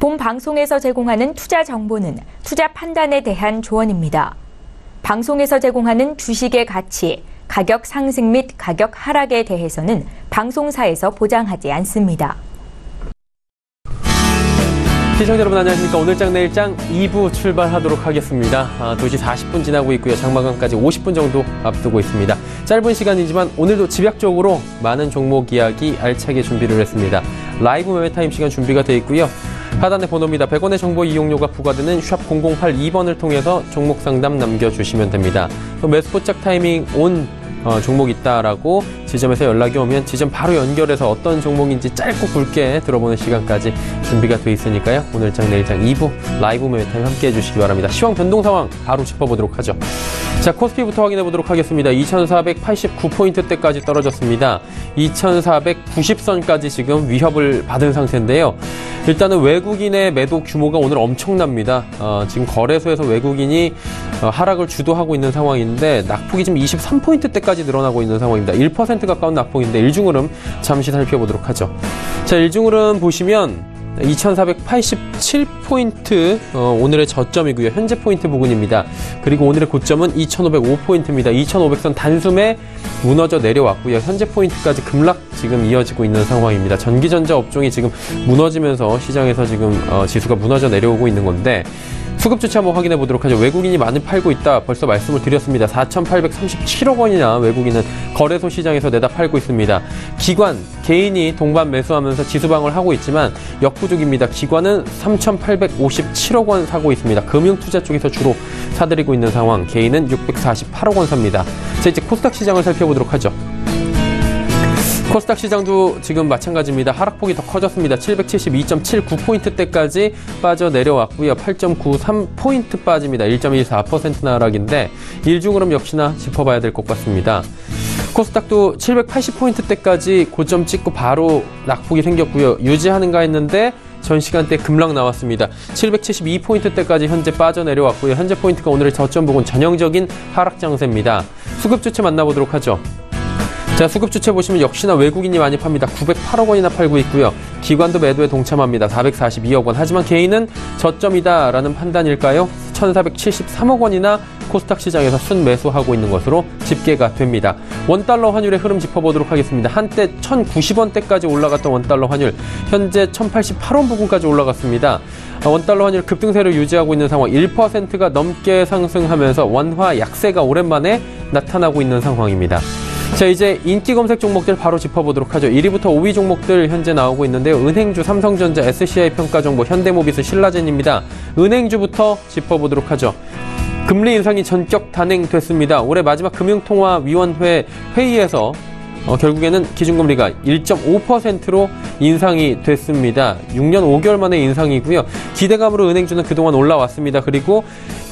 본 방송에서 제공하는 투자 정보는 투자 판단에 대한 조언입니다. 방송에서 제공하는 주식의 가치, 가격 상승 및 가격 하락에 대해서는 방송사에서 보장하지 않습니다. 시청자 여러분 안녕하십니까. 오늘장 내일장 2부 출발하도록 하겠습니다. 2시 40분 지나고 있고요. 장마감까지 50분 정도 앞두고 있습니다. 짧은 시간이지만 오늘도 집약적으로 많은 종목 이야기 알차게 준비를 했습니다. 라이브 매매타임 시간 준비가 되어 있고요. 하단의 번호입니다. 100원의 정보 이용료가 부과되는 샵 0082번을 통해서 종목 상담 남겨주시면 됩니다. 또 매수포착 타이밍 온 종목 있다라고 지점에서 연락이 오면 지점 바로 연결해서 어떤 종목인지 짧고 굵게 들어보는 시간까지 준비가 돼 있으니까요. 오늘장 내일장 2부 라이브 매매타임 함께 해주시기 바랍니다. 시황 변동 상황 바로 짚어보도록 하죠. 자, 코스피부터 확인해 보도록 하겠습니다. 2489포인트대까지 떨어졌습니다. 2490선까지 지금 위협을 받은 상태인데요. 일단은 외국인의 매도 규모가 오늘 엄청납니다. 지금 거래소에서 외국인이 하락을 주도하고 있는 상황인데 낙폭이 지금 23포인트대까지 늘어나고 있는 상황입니다. 1% 가까운 낙폭인데 일중흐름 잠시 살펴보도록 하죠. 자, 일중흐름 보시면 2487포인트 오늘의 저점이고요. 현재 포인트 부근입니다. 그리고 오늘의 고점은 2505포인트입니다. 2500선 단숨에 무너져 내려왔고요. 현재 포인트까지 급락 지금 이어지고 있는 상황입니다. 전기전자 업종이 지금 무너지면서 시장에서 지금 지수가 무너져 내려오고 있는 건데 수급 주체 한번 확인해 보도록 하죠. 외국인이 많이 팔고 있다. 벌써 말씀을 드렸습니다. 4,837억 원이나 외국인은 거래소 시장에서 내다 팔고 있습니다. 기관, 개인이 동반 매수하면서 지수방어를 하고 있지만 역부족입니다. 기관은 3,857억 원 사고 있습니다. 금융투자 쪽에서 주로 사들이고 있는 상황. 개인은 648억 원 삽니다. 자, 이제 코스닥 시장을 살펴보도록 하죠. 코스닥 시장도 지금 마찬가지입니다. 하락폭이 더 커졌습니다. 772.79포인트대까지 빠져 내려왔고요. 8.93포인트 빠집니다. 1.14%나 하락인데 일중흐름 역시나 짚어봐야 될 것 같습니다. 코스닥도 780포인트대까지 고점 찍고 바로 낙폭이 생겼고요. 유지하는가 했는데 전 시간대 급락 나왔습니다. 772포인트대까지 현재 빠져내려왔고요. 현재 포인트가 오늘의 저점 부근 전형적인 하락 장세입니다. 수급 주체 만나보도록 하죠. 자, 수급 주체 보시면 역시나 외국인이 많이 팝니다. 908억 원이나 팔고 있고요. 기관도 매도에 동참합니다. 442억 원. 하지만 개인은 저점이다라는 판단일까요? 1,473억 원이나 코스닥 시장에서 순매수하고 있는 것으로 집계가 됩니다. 원달러 환율의 흐름 짚어보도록 하겠습니다. 한때 1,090원대까지 올라갔던 원달러 환율, 현재 1,088원 부근까지 올라갔습니다. 원달러 환율 급등세를 유지하고 있는 상황, 1%가 넘게 상승하면서 원화 약세가 오랜만에 나타나고 있는 상황입니다. 자, 이제 인기 검색 종목들 바로 짚어보도록 하죠. 1위부터 5위 종목들 현재 나오고 있는데요. 은행주, 삼성전자, SCI 평가정보, 현대모비스, 신라젠입니다. 은행주부터 짚어보도록 하죠. 금리 인상이 전격 단행됐습니다. 올해 마지막 금융통화위원회 회의에서 결국에는 기준금리가 1.5%로 인상이 됐습니다. 6년 5개월 만에 인상이고요. 기대감으로 은행주는 그동안 올라왔습니다. 그리고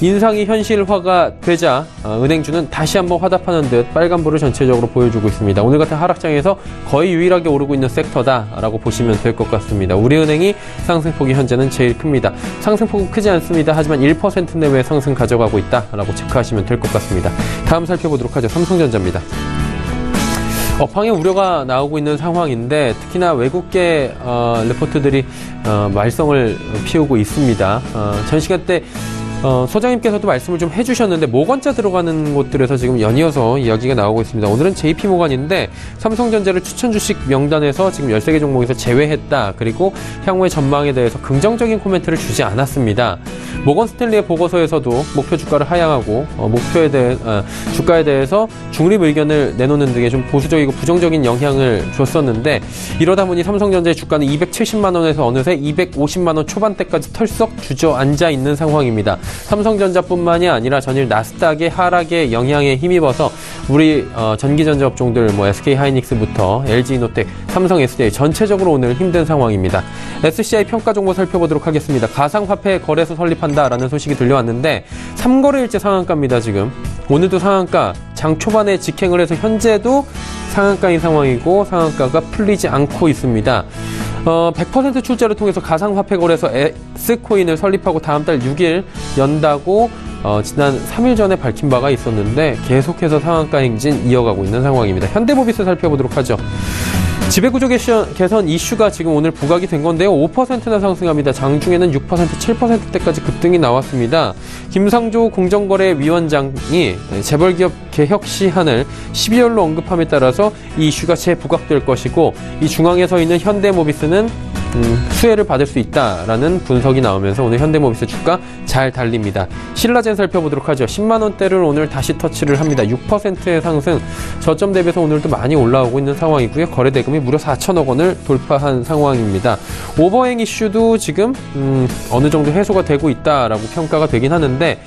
인상이 현실화가 되자 은행주는 다시 한번 화답하는 듯 빨간불을 전체적으로 보여주고 있습니다. 오늘 같은 하락장에서 거의 유일하게 오르고 있는 섹터다라고 보시면 될 것 같습니다. 우리은행이 상승폭이 현재는 제일 큽니다. 상승폭은 크지 않습니다. 하지만 1% 내외 상승 가져가고 있다라고 체크하시면 될 것 같습니다. 다음 살펴보도록 하죠. 삼성전자입니다. 업황에 우려가 나오고 있는 상황인데 특히나 외국계 리포트들이 말썽을 피우고 있습니다. 전 시간대 소장님께서도 말씀을 좀 해주셨는데 모건자 들어가는 곳들에서 지금 연이어서 이야기가 나오고 있습니다. 오늘은 JP모건인데 삼성전자를 추천 주식 명단에서 지금 13개 종목에서 제외했다. 그리고 향후의 전망에 대해서 긍정적인 코멘트를 주지 않았습니다. 모건 스탠리의 보고서에서도 목표 주가를 하향하고 목표에 대해 주가에 대해서 중립 의견을 내놓는 등의 좀 보수적이고 부정적인 영향을 줬었는데 이러다 보니 삼성전자의 주가는 270만 원에서 어느새 250만 원 초반대까지 털썩 주저앉아 있는 상황입니다. 삼성전자뿐만이 아니라 전일 나스닥의 하락에 영향에 힘입어서 우리 전기전자 업종들 SK하이닉스부터 LG이노텍, 삼성 SDI 전체적으로 오늘 힘든 상황입니다. SCI 평가 정보 살펴보도록 하겠습니다. 가상화폐 거래소 설립한다라는 소식이 들려왔는데 3거래일째 상한가입니다. 지금 오늘도 상한가 장 초반에 직행을 해서 현재도 상한가인 상황이고 상한가가 풀리지 않고 있습니다. 100% 출자를 통해서 가상화폐 거래소 S코인을 설립하고 다음 달 6일 연다고 지난 3일 전에 밝힌 바가 있었는데 계속해서 상한가 행진 이어가고 있는 상황입니다. 현대모비스 살펴보도록 하죠. 지배구조 개선 이슈가 지금 오늘 부각이 된 건데요. 5%나 상승합니다. 장중에는 6%, 7%대까지 급등이 나왔습니다. 김상조 공정거래위원장이 재벌기업 개혁 시한을 12월로 언급함에 따라서 이 이슈가 재부각될 것이고, 이 중앙에 서 있는 현대모비스는 수혜를 받을 수 있다라는 분석이 나오면서 오늘 현대모비스 주가 잘 달립니다. 신라젠 살펴보도록 하죠. 10만 원대를 오늘 다시 터치를 합니다. 6%의 상승, 저점 대비해서 오늘도 많이 올라오고 있는 상황이고요. 거래대금이 무려 4천억 원을 돌파한 상황입니다. 오버행 이슈도 지금 어느 정도 해소가 되고 있다라고 평가가 되긴 하는데,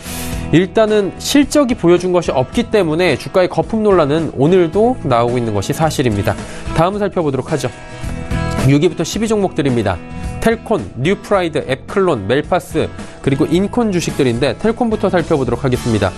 일단은 실적이 보여준 것이 없기 때문에 주가의 거품 논란은 오늘도 나오고 있는 것이 사실입니다. 다음 살펴보도록 하죠. 6위부터 12종목들입니다. 텔콘, 뉴프라이드, 앱클론, 멜파스, 그리고 인콘 주식들인데 텔콘부터 살펴보도록 하겠습니다.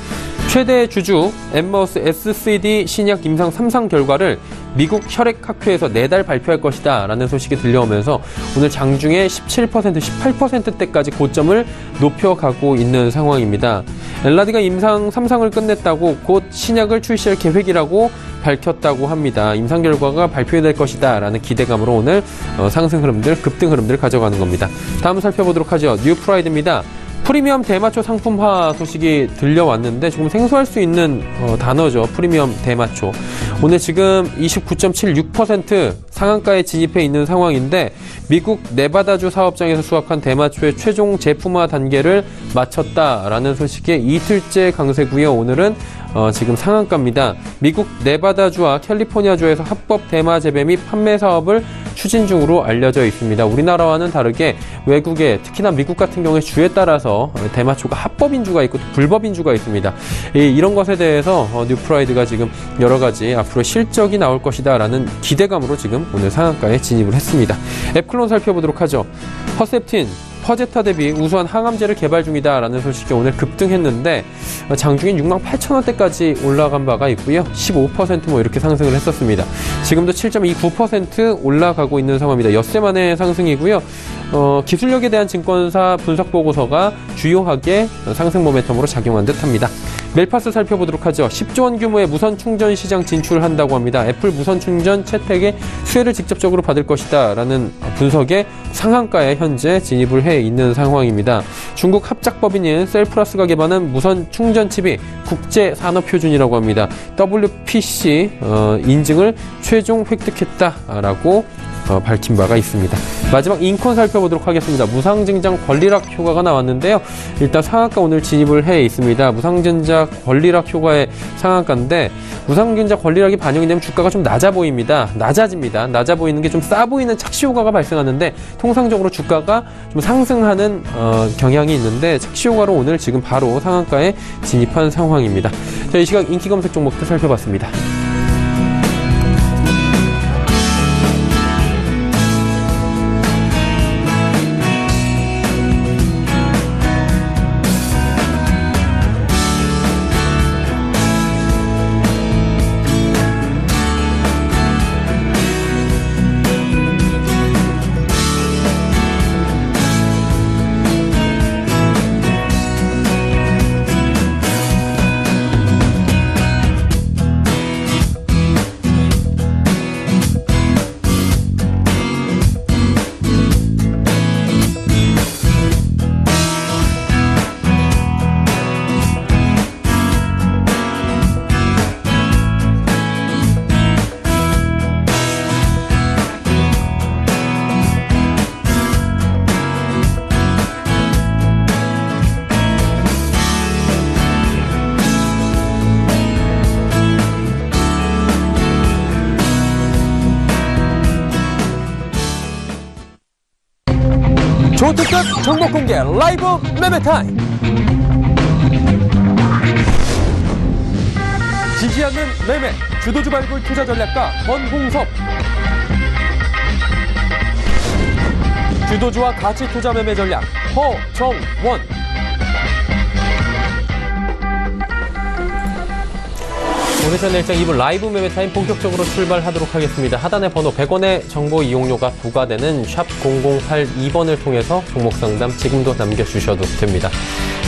최대 주주 엠머스 SCD 신약 임상 3상 결과를 미국 혈액학회에서 내달 발표할 것이다 라는 소식이 들려오면서 오늘 장중에 17%, 18%대까지 고점을 높여가고 있는 상황입니다. 엘라디가 임상 3상을 끝냈다고 곧 신약을 출시할 계획이라고 밝혔다고 합니다. 임상 결과가 발표될 것이다 라는 기대감으로 오늘 상승 흐름들, 급등 흐름들을 가져가는 겁니다. 다음 살펴보도록 하죠. 뉴프라이드입니다. 프리미엄 대마초 상품화 소식이 들려왔는데 조금 생소할 수 있는 단어죠. 프리미엄 대마초. 오늘 지금 29.76% 상한가에 진입해 있는 상황인데, 미국 네바다주 사업장에서 수확한 대마초의 최종 제품화 단계를 마쳤다라는 소식에 이틀째 강세고요. 오늘은 지금 상한가입니다. 미국 네바다주와 캘리포니아주에서 합법 대마 재배 및 판매 사업을 추진 중으로 알려져 있습니다. 우리나라와는 다르게 외국에, 특히나 미국 같은 경우에 주에 따라서 대마초가 합법인 주가 있고 불법인 주가 있습니다. 이런 것에 대해서 뉴프라이드가 지금 여러 가지 앞으로 실적이 나올 것이다 라는 기대감으로 지금 오늘 상한가에 진입을 했습니다. 앱클론 살펴보도록 하죠. 허셉틴, 퍼제타 대비 우수한 항암제를 개발 중이다라는 소식이 오늘 급등했는데 장중인 68,000원대까지 올라간 바가 있고요. 15% 이렇게 상승을 했었습니다. 지금도 7.29% 올라가고 있는 상황입니다. 엿새 만의 상승이고요. 기술력에 대한 증권사 분석 보고서가 주요하게 상승 모멘텀으로 작용한 듯합니다. 멜파스 살펴보도록 하죠. 10조 원 규모의 무선 충전 시장 진출한다고 합니다. 애플 무선 충전 채택의 수혜를 직접적으로 받을 것이다 라는 분석에 상한가에 현재 진입을 해 있는 상황입니다. 중국 합작법인인 셀플러스가 개발한 무선 충전 칩이 국제 산업 표준이라고 합니다. WPC 인증을 최종 획득했다라고 밝힌 바가 있습니다. 마지막 인콘 살펴보도록 하겠습니다. 무상증자 권리락 효과가 나왔는데요. 일단 상한가 오늘 진입을 해 있습니다. 무상증자 권리락 효과의 상한가인데, 무상증자 권리락이 반영이 되면 주가가 좀 낮아 보입니다. 낮아집니다. 낮아 보이는 게 좀 싸 보이는 착시 효과가 발생하는데, 통상적으로 주가가 좀 상승하는 경향이 있는데, 착시 효과로 오늘 지금 바로 상한가에 진입한 상황입니다. 자, 이 시각 인기 검색 종목들 살펴봤습니다. 초특급 종목 공개 라이브 매매 타임. 지지 않는 매매 주도주 발굴 투자 전략가 권홍섭. 주도주와 가치 투자 매매 전략 허정원. 오늘 채널 일정 2부 라이브 매매 타임 본격적으로 출발하도록 하겠습니다. 하단의 번호 100원의 정보 이용료가 부과되는 샵 0082번을 통해서 종목 상담 지금도 남겨주셔도 됩니다.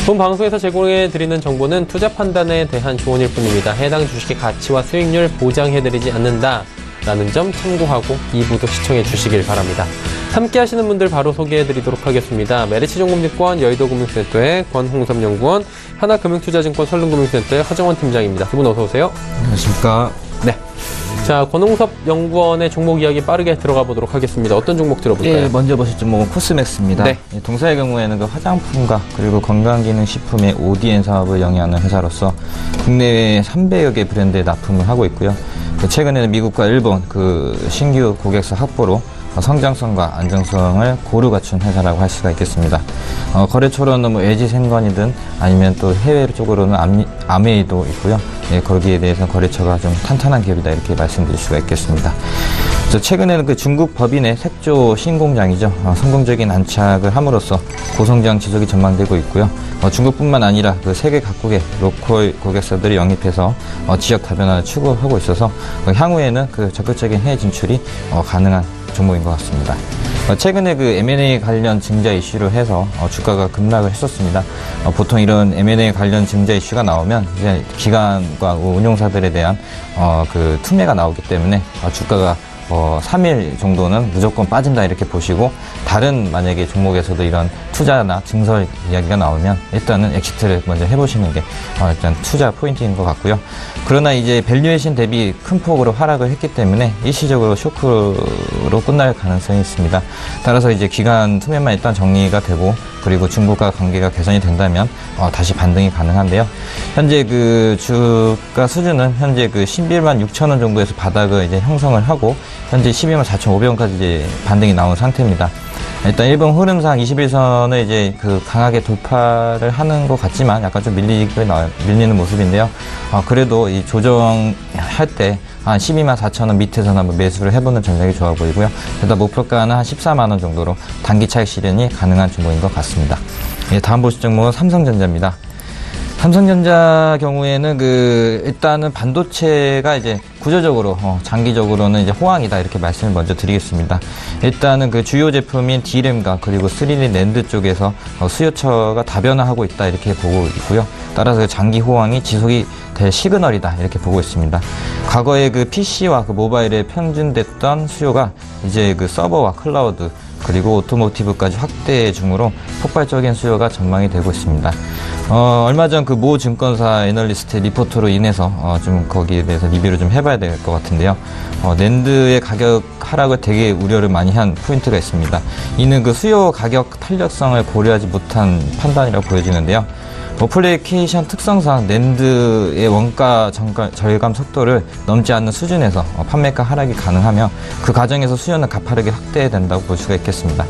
본 방송에서 제공해드리는 정보는 투자 판단에 대한 조언일 뿐입니다. 해당 주식의 가치와 수익률 보장해드리지 않는다 라는 점 참고하고 2부도 시청해 주시길 바랍니다. 함께 하시는 분들 바로 소개해 드리도록 하겠습니다. 메리츠증권증권 여의도금융센터의 권홍섭 연구원, 하나금융투자증권 설릉금융센터의 허정원 팀장입니다. 두 분 어서 오세요. 안녕하십니까. 네. 자, 권홍섭 연구원의 종목 이야기 빠르게 들어가 보도록 하겠습니다. 어떤 종목 들어볼까요? 예, 먼저 보실 종목은 코스맥스입니다. 네. 동사의 경우에는 그 화장품과 그리고 건강기능식품의 ODM 사업을 영위하는 회사로서 국내외 300여 개 브랜드에 납품을 하고 있고요. 최근에는 미국과 일본 그 신규 고객사 확보로 성장성과 안정성을 고루 갖춘 회사라고 할 수가 있겠습니다. 거래처로는 뭐 LG생건이든 아니면 또 해외 쪽으로는 아메이도 있고요. 예, 거기에 대해서 거래처가 좀 탄탄한 기업이다 이렇게 말씀드릴 수가 있겠습니다. 최근에는 그 중국 법인의 색조 신공장이죠. 성공적인 안착을 함으로써 고성장 지속이 전망되고 있고요. 중국뿐만 아니라 그 세계 각국의 로컬 고객사들이 영입해서 지역 다변화를 추구하고 있어서 향후에는 그 적극적인 해외 진출이 가능한 종목인 것 같습니다. 최근에 그 M&A 관련 증자 이슈로 해서 주가가 급락을 했었습니다. 보통 이런 M&A 관련 증자 이슈가 나오면 이제 기관과 운용사들에 대한 그 특례가 나오기 때문에 주가가 3일 정도는 무조건 빠진다 이렇게 보시고, 다른 만약에 종목에서도 이런 투자나 증설 이야기가 나오면 일단은 엑시트를 먼저 해보시는 게 일단 투자 포인트인 것 같고요. 그러나 이제 밸류에이션 대비 큰 폭으로 하락을 했기 때문에 일시적으로 쇼크로 끝날 가능성이 있습니다. 따라서 이제 기간 투매만 일단 정리가 되고, 그리고 중국과 관계가 개선이 된다면 다시 반등이 가능한데요. 현재 그 주가 수준은 현재 그 11만 6천 원 정도에서 바닥을 이제 형성을 하고 현재 12만 4,500원까지 이제 반등이 나온 상태입니다. 일단 일본 흐름상 21선을 이제 그 강하게 돌파를 하는 것 같지만 약간 좀 밀리는 모습인데요. 그래도 이 조정할 때 한 12만 4천 원 밑에서 한번 매수를 해보는 전략이 좋아 보이고요. 일단 목표가는 한 14만 원 정도로 단기 차익 실현이 가능한 종목인 것 같습니다. 예, 다음 보실 종목은 삼성전자입니다. 삼성전자 경우에는 일단은 반도체가 이제 구조적으로 장기적으로는 이제 호황이다 이렇게 말씀을 먼저 드리겠습니다. 일단은 그 주요 제품인 D램과 그리고 3D 낸드 쪽에서 수요처가 다변화하고 있다 이렇게 보고 있고요. 따라서 장기 호황이 지속이 될 시그널이다 이렇게 보고 있습니다. 과거에 그 PC와 그 모바일에 편중됐던 수요가 이제 그 서버와 클라우드 그리고 오토모티브까지 확대 중으로 폭발적인 수요가 전망이 되고 있습니다. 얼마 전 그 모 증권사 애널리스트 리포트로 인해서 좀 거기에 대해서 리뷰를 좀 해봐야 될 것 같은데요. 낸드의 가격 하락을 되게 우려를 많이 한 포인트가 있습니다. 이는 그 수요 가격 탄력성을 고려하지 못한 판단이라고 보여지는데요. 어플리케이션 특성상 낸드의 원가 절감 속도를 넘지 않는 수준에서 판매가 하락이 가능하며 그 과정에서 수요는 가파르게 확대된다고 볼 수가 있겠습니다.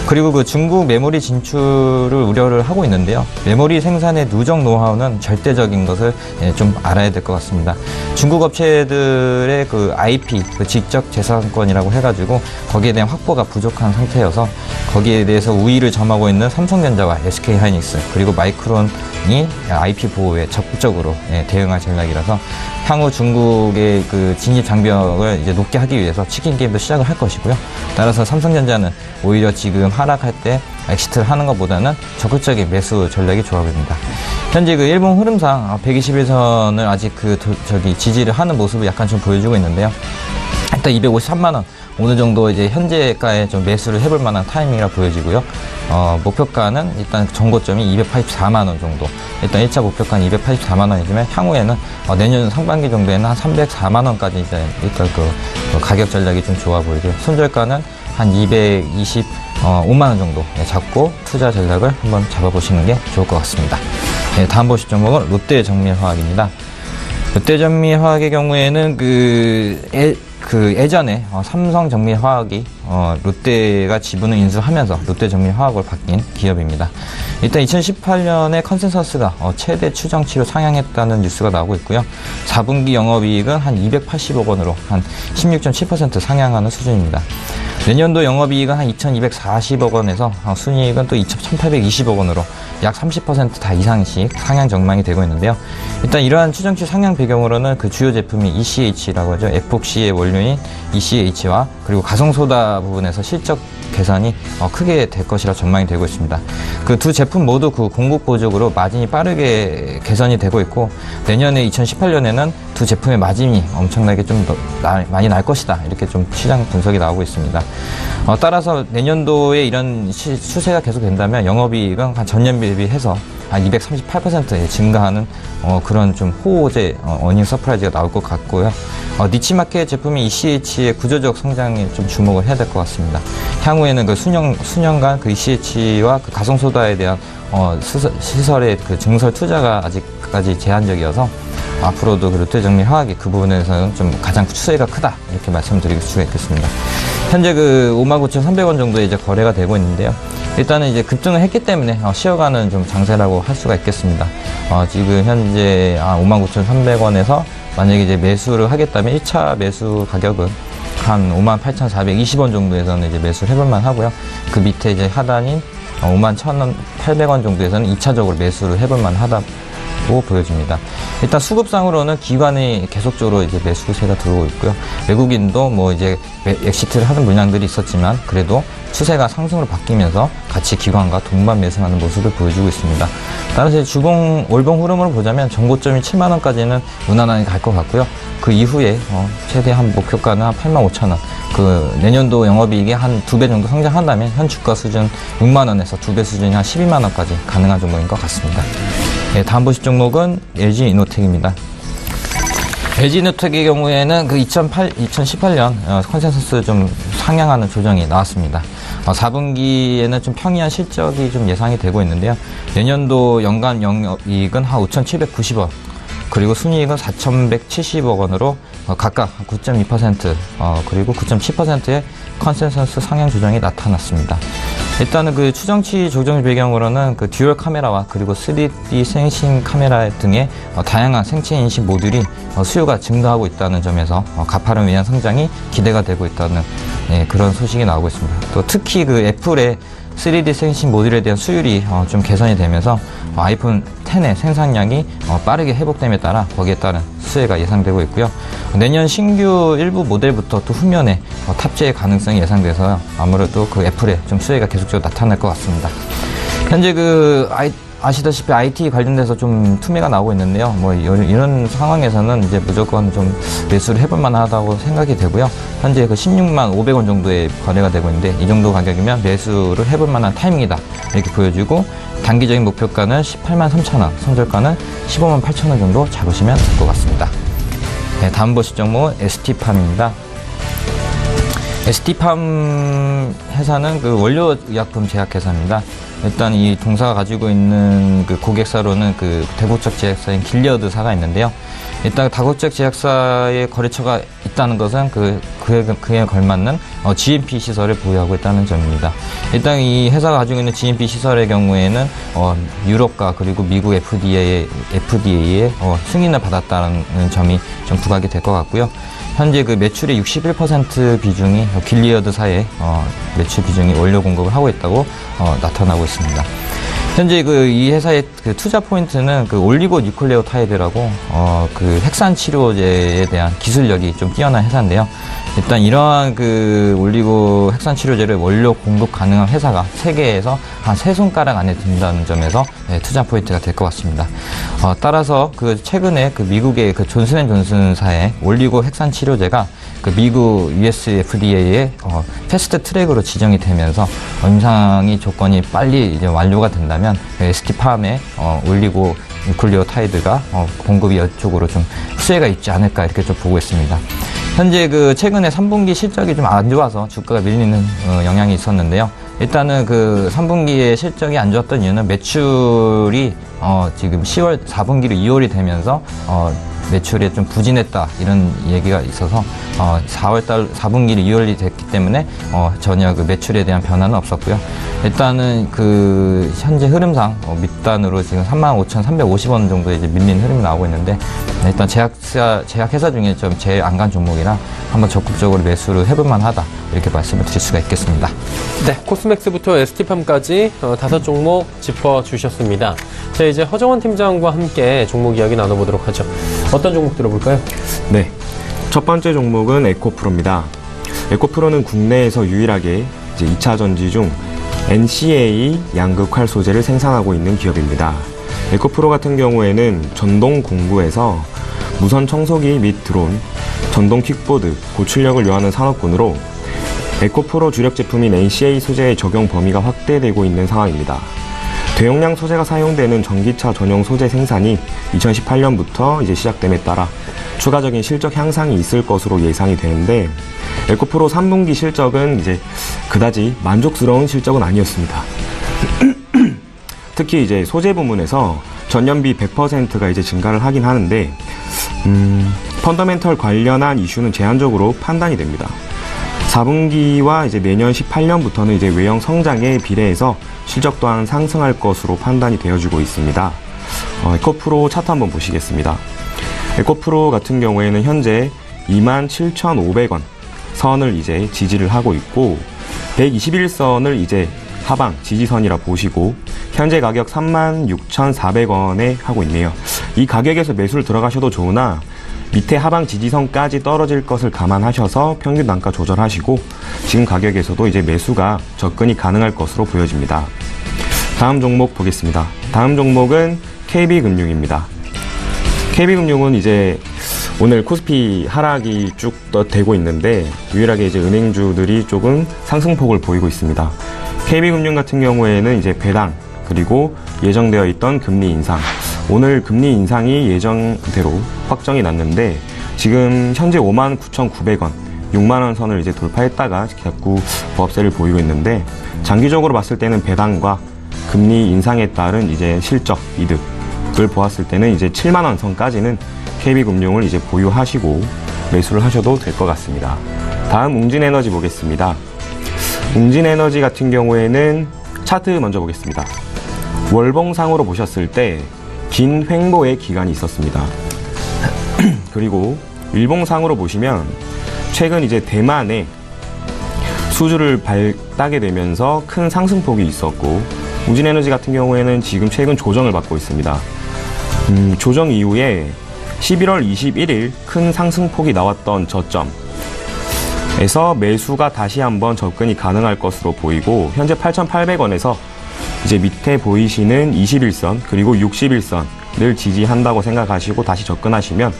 그리고 그 중국 메모리 진출을 우려를 하고 있는데요. 메모리 생산의 누적 노하우는 절대적인 것을 좀 알아야 될 것 같습니다. 중국 업체들의 그 IP, 그 지적 재산권이라고 해가지고 거기에 대한 확보가 부족한 상태여서 거기에 대해서 우위를 점하고 있는 삼성전자와 SK하이닉스 그리고 마이크론이 IP 보호에 적극적으로 대응할 전략이라서 향후 중국의 그 진입 장벽을 이제 높게 하기 위해서 치킨 게임도 시작을 할 것이고요. 따라서 삼성전자는 오히려 지금 하락할 때 엑시트를 하는 것보다는 적극적인 매수 전략이 좋아 보입니다. 현재 그 일본 흐름상 121선을 아직 지지를 하는 모습을 약간 좀 보여주고 있는데요. 일단 253만 원 어느 정도 이제 현재가에 좀 매수를 해볼 만한 타이밍이라 보여지고요. 목표가는 일단 정고점이 284만 원 정도. 일단 1차 목표가는 284만 원이지만 향후에는 내년 상반기 정도에는 한 304만 원까지 이제 일단 그 가격 전략이 좀 좋아 보이고요. 손절가는 한 225만 원 정도 잡고 투자 전략을 한번 잡아보시는 게 좋을 것 같습니다. 네, 다음 보실 종목은 롯데정밀화학입니다. 롯데정밀화학의 경우에는 예전에 삼성정밀화학이 롯데가 지분을 인수하면서 롯데정밀화학으로 바뀐 기업입니다. 일단 2018년에 컨센서스가 최대 추정치로 상향했다는 뉴스가 나오고 있고요. 4분기 영업이익은 한 280억 원으로 한 16.7% 상향하는 수준입니다. 내년도 영업이익은 한 2,240억 원에서 순이익은 또 1,820억 원으로 약 30% 이상씩 상향 전망이 되고 있는데요. 일단 이러한 추정치 상향 배경으로는 그 주요 제품이 ECH라고 하죠. 에폭시의 원료인 ECH와 그리고 가성소다 부분에서 실적 개선이 크게 될 것이라 전망이 되고 있습니다. 그 두 제품 모두 그 공급 보조로 마진이 빠르게 개선이 되고 있고, 내년에 2018년에는 두 제품의 마진이 엄청나게 좀 더 많이 날 것이다, 이렇게 좀 시장 분석이 나오고 있습니다. 따라서 내년도에 이런 추세가 계속된다면 영업이익은 한 전년 대비해서 한 238% 증가하는 그런 좀 호재 어닝 서프라이즈가 나올 것 같고요. 니치마켓 제품인 ECH의 구조적 성장에 좀 주목을 해야 될 것 같습니다. 향후에는 그 수년간 그 ECH와 그 가성소다에 대한 시설의 그 증설 투자가 아직까지 제한적이어서 앞으로도 그 롯데정밀 화학이 그 부분에서는 좀 가장 추세가 크다, 이렇게 말씀드릴 수가 있겠습니다. 현재 그 59,300원 정도에 이제 거래가 되고 있는데요. 일단은 이제 급등을 했기 때문에 쉬어가는 좀 장세라고 할 수가 있겠습니다. 지금 현재 59,300원에서 만약에 이제 매수를 하겠다면 1차 매수 가격은 한 58,420원 정도에서는 이제 매수를 해볼만 하고요. 그 밑에 이제 하단인 51,800원 정도에서는 2차적으로 매수를 해볼만 하다고 보여집니다. 일단 수급상으로는 기관이 계속적으로 이제 매수세가 들어오고 있고요. 외국인도 뭐 이제 엑시트를 하는 물량들이 있었지만 그래도 추세가 상승으로 바뀌면서 같이 기관과 동반 매수하는 모습을 보여주고 있습니다. 따라서 주봉 월봉 흐름으로 보자면 정고점이 7만원까지는 무난하게 갈 것 같고요. 그 이후에 최대한 목표가는 한 85,000원, 그 내년도 영업이익이 한 2배 정도 성장한다면 현 주가 수준 6만원에서 2배 수준이 한 12만원까지 가능한 종목인 것 같습니다. 네, 다음 보실 종목은 LG이노텍입니다. LG이노텍의 경우에는 그 2018년 컨센서스 좀 상향하는 조정이 나왔습니다. 4분기에는 좀 평이한 실적이 좀 예상이 되고 있는데요. 내년도 연간 영업이익은 한 5,790원, 그리고 순이익은 4,170억 원으로 각각 9.2% 그리고 9.7%의 컨센서스 상향 조정이 나타났습니다. 일단은 그 추정치 조정 배경으로는 그 듀얼 카메라와 그리고 3D 생싱 카메라 등의 다양한 생체 인식 모듈이 수요가 증가하고 있다는 점에서 가파른 위한 성장이 기대가 되고 있다는 그런 소식이 나오고 있습니다. 또 특히 그 애플의 3D 생싱 모듈에 대한 수율이 좀 개선이 되면서 아이폰 10의 생산량이 빠르게 회복됨에 따라 거기에 따른 수혜가 예상되고 있고요. 내년 신규 일부 모델부터 또 후면에 탑재의 가능성이 예상돼서 아무래도 그 애플에 좀 수혜가 계속적으로 나타날 것 같습니다. 현재 아시다시피 IT 관련돼서 좀 투매가 나오고 있는데요. 뭐 이런 상황에서는 이제 무조건 좀 매수를 해볼 만하다고 생각이 되고요. 현재 그 16만 500원 정도에 거래가 되고 있는데 이 정도 가격이면 매수를 해볼 만한 타이밍이다, 이렇게 보여주고 단기적인 목표가는 18만 3천원, 손절가는 15만 8천원 정도 잡으시면 될 것 같습니다. 네, 다음 보실 종목은 ST팜입니다. ST팜 회사는 그 원료의약품 제약회사입니다. 일단 이 동사가 가지고 있는 그 고객사로는 그 대국적 제약사인 길리어드사가 있는데요. 일단 다국적 제약사의 거래처가 있다는 것은 그에 걸맞는 GMP 시설을 보유하고 있다는 점입니다. 일단 이 회사가 가지고 있는 GMP 시설의 경우에는 유럽과 그리고 미국 FDA의 승인을 받았다는 점이 좀 부각이 될 것 같고요. 현재 그 매출의 61% 비중이 길리어드사의 매출 비중이 원료 공급을 하고 있다고 나타나고 있습니다. 현재 이 회사의 그 투자 포인트는 그 올리고 뉴클레오타이드라고 그 핵산 치료제에 대한 기술력이 좀 뛰어난 회사인데요. 일단 이러한 그 올리고 핵산 치료제를 원료 공급 가능한 회사가 세계에서 한 3손가락 안에 든다는 점에서 투자 포인트가 될 것 같습니다. 따라서 그 최근에 그 미국의 그 존슨앤존슨사의 올리고 핵산 치료제가 그 미국 US FDA의 패스트 트랙으로 지정이 되면서 임상이 조건이 빨리 이제 완료가 된다면 ST팜의 올리고 뉴클레오타이드가 공급이 이쪽으로 좀 수혜가 있지 않을까, 이렇게 좀 보고 있습니다. 현재 그 최근에 3분기 실적이 좀 안 좋아서 주가가 밀리는 영향이 있었는데요. 일단은 그 3분기에 실적이 안 좋았던 이유는 매출이 지금 10월 4분기로 2월이 되면서 매출에 좀 부진했다, 이런 얘기가 있어서 4분기로 2월이 됐기 때문에 전혀 그 매출에 대한 변화는 없었고요. 일단은 그 현재 흐름상 밑단으로 지금 35,350원 정도 이제 밀린 흐름이 나오고 있는데, 일단 제약회사 중에 좀 제일 안 간 종목이라 한번 적극적으로 매수를 해볼만 하다, 이렇게 말씀을 드릴 수가 있겠습니다. 네, 코스맥스부터 ST팜까지 5종목 짚어주셨습니다. 자, 이제 허정원 팀장과 함께 종목 이야기 나눠보도록 하죠. 어떤 종목 들어볼까요? 네, 첫 번째 종목은 에코프로입니다. 에코프로는 국내에서 유일하게 이제 2차 전지 중 NCA 양극활 소재를 생산하고 있는 기업입니다. 에코프로 같은 경우에는 전동 공구에서 무선 청소기 및 드론, 전동 킥보드, 고출력을 요하는 산업군으로 에코프로 주력 제품인 NCA 소재의 적용 범위가 확대되고 있는 상황입니다. 대용량 소재가 사용되는 전기차 전용 소재 생산이 2018년부터 이제 시작됨에 따라 추가적인 실적 향상이 있을 것으로 예상이 되는데, 에코프로 3분기 실적은 이제 그다지 만족스러운 실적은 아니었습니다. 특히 이제 소재 부문에서 전년비 100%가 이제 증가를 하긴 하는데, 펀더멘털 관련한 이슈는 제한적으로 판단이 됩니다. 4분기와 이제 내년 18년부터는 이제 외형 성장에 비례해서 실적 또한 상승할 것으로 판단이 되어지고 있습니다. 에코프로 차트 한번 보시겠습니다. 에코프로 같은 경우에는 현재 27,500원 선을 이제 지지를 하고 있고, 121선을 이제 하방 지지선이라 보시고, 현재 가격 36,400원에 하고 있네요. 이 가격에서 매수를 들어가셔도 좋으나 밑에 하방 지지선까지 떨어질 것을 감안하셔서 평균 단가 조절하시고, 지금 가격에서도 이제 매수가 접근이 가능할 것으로 보여집니다. 다음 종목 보겠습니다. 다음 종목은 KB금융입니다. KB금융은 이제 오늘 코스피 하락이 쭉 되고 있는데, 유일하게 이제 은행주들이 조금 상승폭을 보이고 있습니다. KB금융 같은 경우에는 이제 배당, 그리고 예정되어 있던 금리 인상, 오늘 금리 인상이 예정대로 확정이 났는데, 지금 현재 59,900원, 6만원 선을 이제 돌파했다가 자꾸 보합세를 보이고 있는데, 장기적으로 봤을 때는 배당과 금리 인상에 따른 이제 실적 이득을 보았을 때는 이제 7만원 선까지는 KB금융을 이제 보유하시고 매수를 하셔도 될 것 같습니다. 다음 웅진에너지 보겠습니다. 웅진에너지 같은 경우에는 차트 먼저 보겠습니다. 월봉상으로 보셨을 때 긴 횡보의 기간이 있었습니다. 그리고 일봉상으로 보시면 최근 이제 대만에 수주를 따게 되면서 큰 상승폭이 있었고, 웅진에너지 같은 경우에는 지금 최근 조정을 받고 있습니다. 조정 이후에 11월 21일 큰 상승폭이 나왔던 저점에서 매수가 다시 한번 접근이 가능할 것으로 보이고, 현재 8,800원에서 이제 밑에 보이시는 21선 그리고 61선을 지지한다고 생각하시고 다시 접근하시면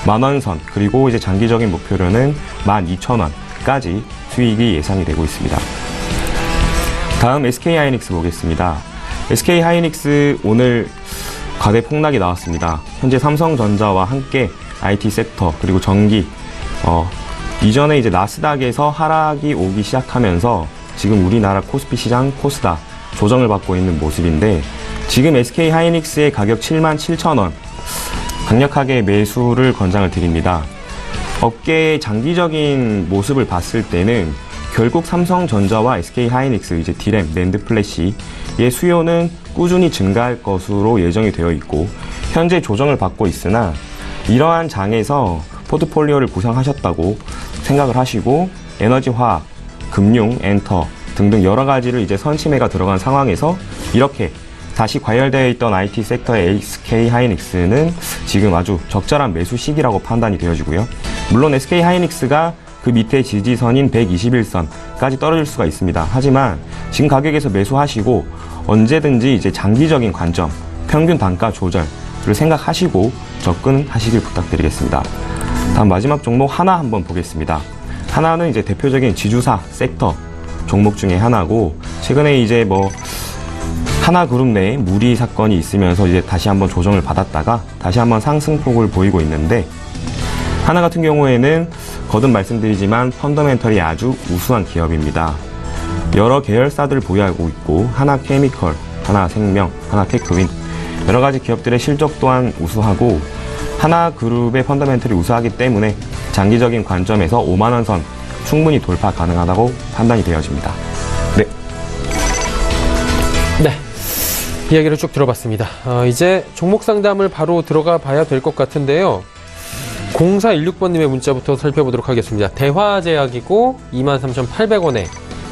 만원선, 그리고 이제 장기적인 목표료는 12,000원까지 수익이 예상이 되고 있습니다. 다음 SK하이닉스 보겠습니다. SK하이닉스 오늘 과대 폭락이 나왔습니다. 현재 삼성전자와 함께 IT 섹터, 그리고 전기, 이전에 이제 나스닥에서 하락이 오기 시작하면서 지금 우리나라 코스피 시장 코스닥 조정을 받고 있는 모습인데, 지금 SK하이닉스의 가격 77,000원, 강력하게 매수를 권장을 드립니다. 업계의 장기적인 모습을 봤을 때는 결국 삼성전자와 SK하이닉스, 이제 D램, 낸드 플래시의 수요는 꾸준히 증가할 것으로 예정이 되어 있고, 현재 조정을 받고 있으나 이러한 장에서 포트폴리오를 구성하셨다고 생각을 하시고, 에너지, 화학, 금융, 엔터 등등 여러 가지를 이제 선심해가 들어간 상황에서 이렇게 다시 과열되어 있던 IT 섹터의 SK하이닉스는 지금 아주 적절한 매수 시기라고 판단이 되어지고요. 물론 SK하이닉스가 그 밑에 지지선인 121선까지 떨어질 수가 있습니다. 하지만 지금 가격에서 매수하시고 언제든지 이제 장기적인 관점, 평균 단가 조절을 생각하시고 접근하시길 부탁드리겠습니다. 다음 마지막 종목 하나 한번 보겠습니다. 하나는 이제 대표적인 지주사 섹터 종목 중에 하나고, 최근에 이제 뭐 하나그룹 내에 무리 사건이 있으면서 이제 다시 한번 조정을 받았다가 다시 한번 상승폭을 보이고 있는데, 하나 같은 경우에는 거듭 말씀드리지만 펀더멘털이 아주 우수한 기업입니다. 여러 계열사들을 보유하고 있고, 하나케미컬, 하나생명, 하나테크윈 여러 가지 기업들의 실적 또한 우수하고, 하나그룹의 펀더멘털이 우수하기 때문에 장기적인 관점에서 5만원 선 충분히 돌파 가능하다고 판단이 되어집니다. 네. 이야기를 쭉 들어봤습니다. 이제 종목 상담을 바로 들어가 봐야 될 것 같은데요. 0416번님의 문자부터 살펴보도록 하겠습니다. 대화제약이고 23,800원에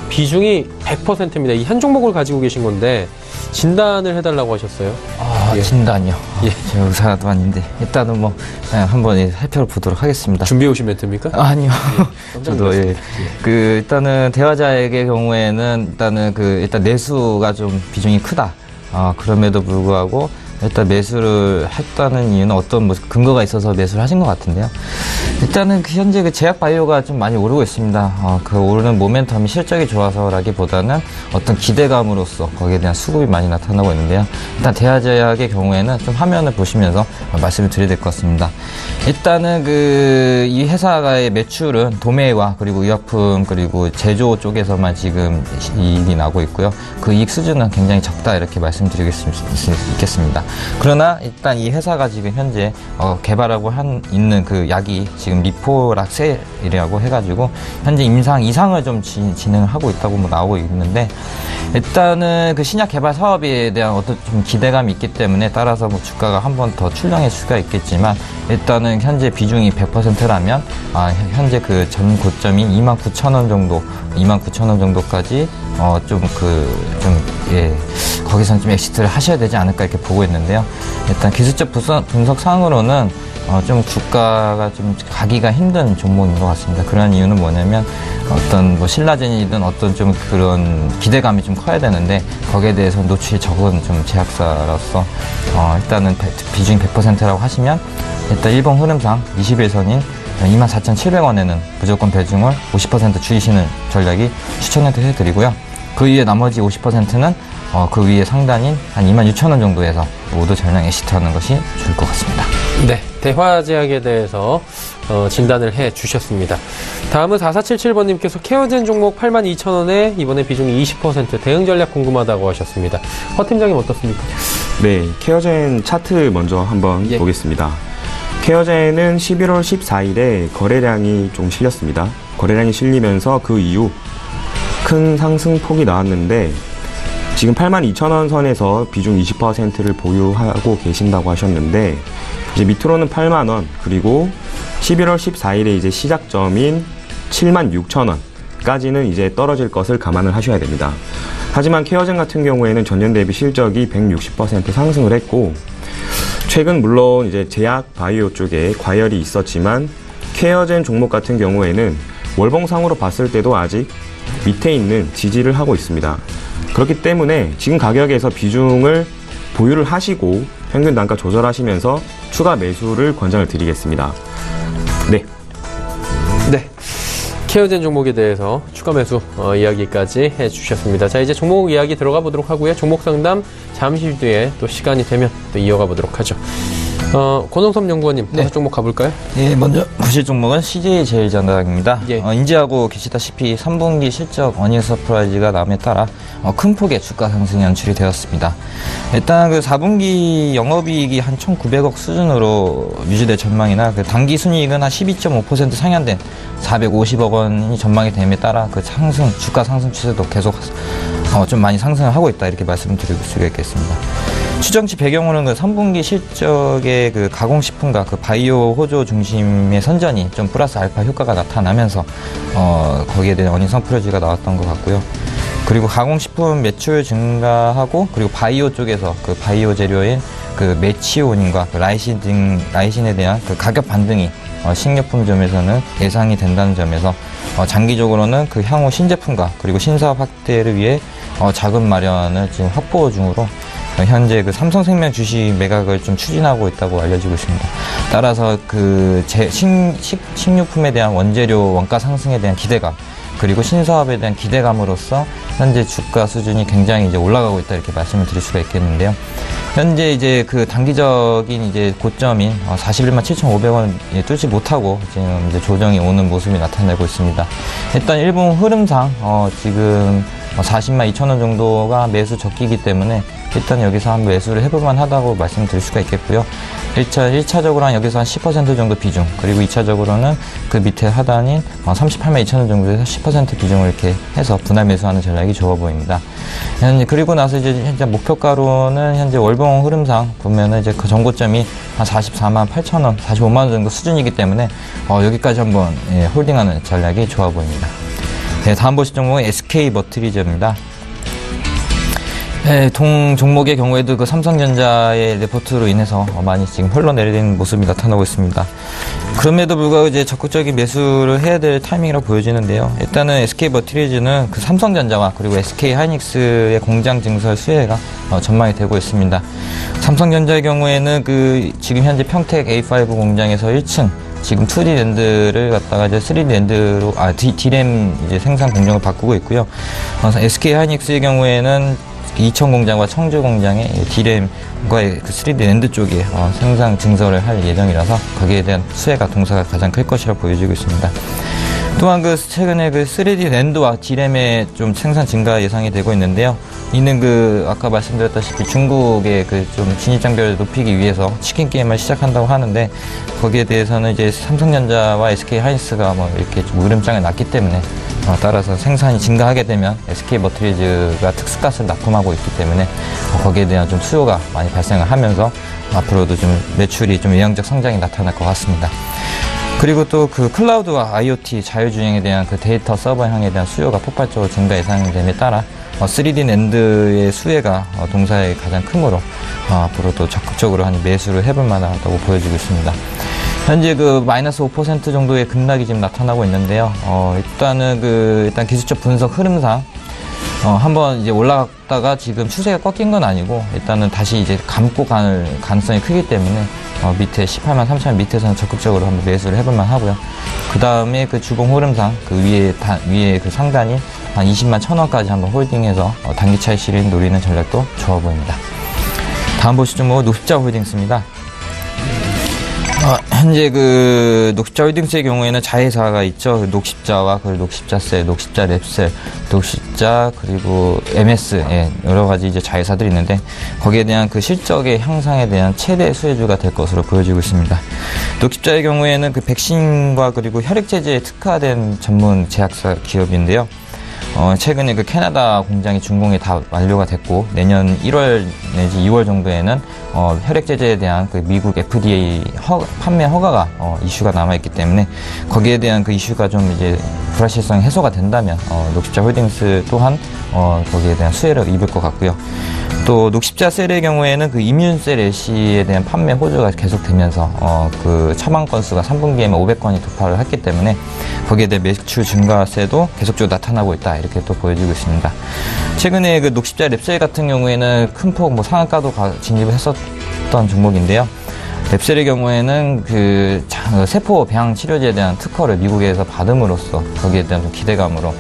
비중이 100%입니다. 이 한 종목을 가지고 계신 건데 진단을 해달라고 하셨어요. 예. 진단이요. 예. 제가 의사도 아닌데 일단은 뭐 한번 살펴보도록 하겠습니다. 준비해 오신 멘트입니까? 아니요. 예. 저도 일단은 대화자액의 경우에는 일단 내수가 좀 비중이 크다. 그럼에도 불구하고 일단 매수를 했다는 이유는 어떤 근거가 있어서 매수를 하신 것 같은데요. 일단은 현재 제약 바이오가 좀 많이 오르고 있습니다. 그 오르는 모멘텀이 실적이 좋아서라기보다는 어떤 기대감으로써 거기에 대한 수급이 많이 나타나고 있는데요. 일단 대화제약의 경우에는 좀 화면을 보시면서 말씀을 드려야 될 것 같습니다. 일단은 이 회사의 매출은 도매와 그리고 의약품 그리고 제조 쪽에서만 지금 이익이 나고 있고요. 그 이익 수준은 굉장히 적다 이렇게 말씀드리겠습니다. 그러나 일단 이 회사가 지금 현재 개발하고 있는 그 약이 지금 리포락셀이라고 해가지고 현재 임상 이상을 좀 진행을 하고 있다고 나오고 있는데 일단은 그 신약 개발 사업에 대한 어떤 좀 기대감이 있기 때문에 따라서 주가가 한 번 더 출렁일 수가 있겠지만 일단은 현재 비중이 100%라면 현재 그 전 고점인 29,000원 정도까지 거기선 좀 엑시트를 하셔야 되지 않을까 이렇게 보고 있는데요. 일단 기술적 분석상으로는 좀 주가가 좀 가기가 힘든 종목인 것 같습니다. 그런 이유는 뭐냐면 어떤 신라젠이든 어떤 좀 그런 기대감이 좀 커야 되는데 거기에 대해서 노출이 적은 좀 제약사로서 일단은 비중이 100%라고 하시면 일단 일봉 흐름상 21선인 24,700원에는 무조건 배중을 50% 줄이시는 전략이 추천해드리고요. 그 위에 나머지 50%는 그 위에 상단인 한 26,000원 정도에서 모두 전량 엑시트하는 것이 좋을 것 같습니다. 네, 대화제약에 대해서 진단을 해 주셨습니다. 다음은 4477번님께서 케어젠 종목 82,000원에 이번에 비중이 20% 대응 전략 궁금하다고 하셨습니다. 허 팀장님 어떻습니까? 네, 케어젠 차트 먼저 한번 보겠습니다. 케어젠은 11월 14일에 거래량이 좀 실렸습니다. 거래량이 실리면서 그 이후 큰 상승폭이 나왔는데 지금 82,000원 선에서 비중 20%를 보유하고 계신다고 하셨는데 이제 밑으로는 8만원 그리고 11월 14일에 이제 시작점인 76,000원까지는 이제 떨어질 것을 감안을 하셔야 됩니다. 하지만 케어젠 같은 경우에는 전년 대비 실적이 160% 상승을 했고 최근 물론 이제 제약 바이오 쪽에 과열이 있었지만 케어젠 종목 같은 경우에는 월봉상으로 봤을 때도 아직 밑에 있는 지지를 하고 있습니다. 그렇기 때문에 지금 가격에서 비중을 보유를 하시고 평균 단가 조절하시면서 추가 매수를 권장을 드리겠습니다. 네. 케어젠 종목에 대해서 추가 매수 이야기까지 해주셨습니다. 자, 이제 종목 이야기 들어가 보도록 하고요. 종목 상담 잠시 뒤에 또 시간이 되면 또 이어가 보도록 하죠. 권홍섭 연구원님, 다섯 종목 가볼까요? 예, 먼저 보실 종목은 CJ제일전략입니다. 예. 인지하고 계시다시피 3분기 실적 어닝 서프라이즈가 남에 따라 큰 폭의 주가 상승이 연출이 되었습니다. 일단 그 4분기 영업이익이 한 1,900억 수준으로 유지될 전망이나 그 단기 순이익은 한 12.5% 상향된 450억 원이 전망이 됨에 따라 그 주가 상승 추세도 계속 좀 많이 상승을 하고 있다 이렇게 말씀드릴 수가 있겠습니다. 추정치 배경으로는 그 3분기 실적의 그 가공식품과 그 바이오 호조 중심의 선전이 좀 플러스 알파 효과가 나타나면서 거기에 대한 어닝 서프라이즈가 나왔던 것 같고요. 그리고 가공식품 매출 증가하고 그리고 바이오 쪽에서 그 바이오 재료인 그 메치오닌과 그 라이신에 대한 그 가격 반등이 식료품점에서는 예상이 된다는 점에서 장기적으로는 그 향후 신제품과 그리고 신사업 확대를 위해 자금 마련을 지금 확보 중으로 현재 그 삼성생명 주식 매각을 좀 추진하고 있다고 알려지고 있습니다. 따라서 그 식료품에 대한 원재료 원가 상승에 대한 기대감 그리고 신사업에 대한 기대감으로써 현재 주가 수준이 굉장히 이제 올라가고 있다 이렇게 말씀을 드릴 수가 있겠는데요. 현재 이제 그 단기적인 이제 고점인 41만 7,500원 뚫지 못하고 지금 이제 조정이 오는 모습이 나타내고 있습니다. 일단 일본 흐름상 지금 40만 2천원 정도가 매수 적기이기 때문에 일단 여기서 한번 매수를 해볼만 하다고 말씀드릴 수가 있겠고요. 1차적으로 여기서 한 10% 정도 비중, 그리고 2차적으로는 그 밑에 하단인 38만 2천 원 정도에서 10% 비중을 이렇게 해서 분할 매수하는 전략이 좋아 보입니다. 그리고 나서 이제 현재 목표가로는 현재 월봉 흐름상 보면은 이제 그 정고점이 한 44만 8천 원, 45만 원 정도 수준이기 때문에 여기까지 한번 홀딩하는 전략이 좋아 보입니다. 다음 보실 종목은 SK 머티리얼입니다. 종목의 경우에도 그 삼성전자의 레포트로 인해서 많이 지금 흘러내리는 모습이 나타나고 있습니다. 그럼에도 불구하고 이제 적극적인 매수를 해야 될 타이밍이라고 보여지는데요. 일단은 SK 머티리얼즈는 그 삼성전자와 그리고 SK 하이닉스의 공장 증설 수혜가 전망이 되고 있습니다. 삼성전자의 경우에는 그 지금 현재 평택 A5 공장에서 1층 지금 2D 랜드를 갖다가 이제 3D 랜드로 D램 이제 생산 공정을 바꾸고 있고요. SK 하이닉스의 경우에는 이천 공장과 청주 공장의 D램과 그 3D 랜드 쪽에 생산 증설을 할 예정이라서 거기에 대한 수혜가 동사가 가장 클 것이라고 보여지고 있습니다. 또한 그 최근에 그 3D 랜드와 D램의 좀 생산 증가 예상이 되고 있는데요. 이는 그 아까 말씀드렸다시피 중국의 그 좀 진입 장벽을 높이기 위해서 치킨 게임을 시작한다고 하는데 거기에 대해서는 이제 삼성전자와 SK 하이닉스가 뭐 이렇게 좀 으름장을 놨기 때문에 따라서 생산이 증가하게 되면 SK 머티리얼즈가 특수가스를 납품하고 있기 때문에 거기에 대한 좀 수요가 많이 발생을 하면서 앞으로도 좀 매출이 좀 외형적 성장이 나타날 것 같습니다. 그리고 또 그 클라우드와 IoT 자율주행에 대한 그 데이터 서버향에 대한 수요가 폭발적으로 증가 예상됨에 따라 3D 랜드의 수혜가 동사에 가장 크므로 앞으로도 적극적으로 한 매수를 해볼 만하다고 보여지고 있습니다. 현재 그 마이너스 5% 정도의 급락이 지금 나타나고 있는데요. 일단 기술적 분석 흐름상 한번 이제 올라갔다가 지금 추세가 꺾인 건 아니고 일단은 다시 이제 감고 갈 가능성이 크기 때문에 밑에 18만 3천 원 밑에서는 적극적으로 한번 매수를 해볼 만하고요. 그 다음에 그 주봉 흐름상 그 위에 그 상단이 한 20만 1천 원까지 한번 홀딩해서 단기 차익 실현 노리는 전략도 좋아 보입니다. 다음 보실 종목은 녹십자 홀딩스입니다. 현재 그 녹십자 홀딩스의 경우에는 자회사가 있죠. 녹십자와 그 녹십자셀, 녹십자 랩셀, 녹십자 그리고 MS 여러 가지 이제 자회사들이 있는데 거기에 대한 그 실적의 향상에 대한 최대 수혜주가 될 것으로 보여지고 있습니다. 녹십자의 경우에는 그 백신과 그리고 혈액 제제에 특화된 전문 제약사 기업인데요. 최근에 그 캐나다 공장이 준공이 다 완료가 됐고 내년 1월 내지 2월 정도에는 혈액 제제에 대한 그 미국 FDA 판매 허가가 이슈가 남아있기 때문에 거기에 대한 그 이슈가 좀 이제 불확실성이 해소가 된다면 녹십자 홀딩스 또한 거기에 대한 수혜를 입을 것 같고요. 또 녹십자 셀의 경우에는 그 이뮨셀 LC에 대한 판매 호조가 계속되면서 그 처방 건수가 3분기에만 500건이 도파를 했기 때문에 거기에 대한 매출 증가세도 계속적으로 나타나고 있다 이렇게 또 보여지고 있습니다. 최근에 그 녹십자 랩셀 같은 경우에는 큰 폭 상한가도 진입을 했었던 종목인데요. 랩셀의 경우에는 그 세포 배양 치료제에 대한 특허를 미국에서 받음으로써 거기에 대한 좀 기대감으로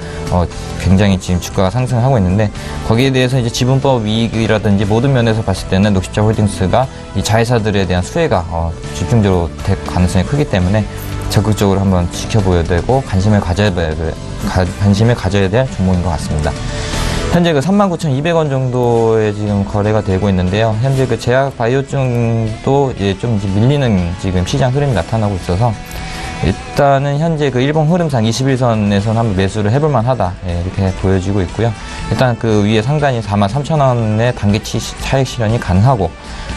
굉장히 지금 주가가 상승하고 있는데 거기에 대해서 이제 지분법 이익이라든지 모든 면에서 봤을 때는 녹십자 홀딩스가 이 자회사들에 대한 수혜가 집중적으로 될 가능성이 크기 때문에 적극적으로 한번 지켜보아야 되고 관심을 가져야 될 종목인 것 같습니다. 현재 그 39,200원 정도에 지금 거래가 되고 있는데요. 현재 그 제약 바이오증도 좀 밀리는 지금 시장 흐름이 나타나고 있어서 일단은 현재 그 일봉 흐름상 21선에서는 한번 매수를 해볼 만하다 이렇게 보여지고 있고요. 일단 그 위에 상단이 43,000원의 단기 차익 실현이 가능하고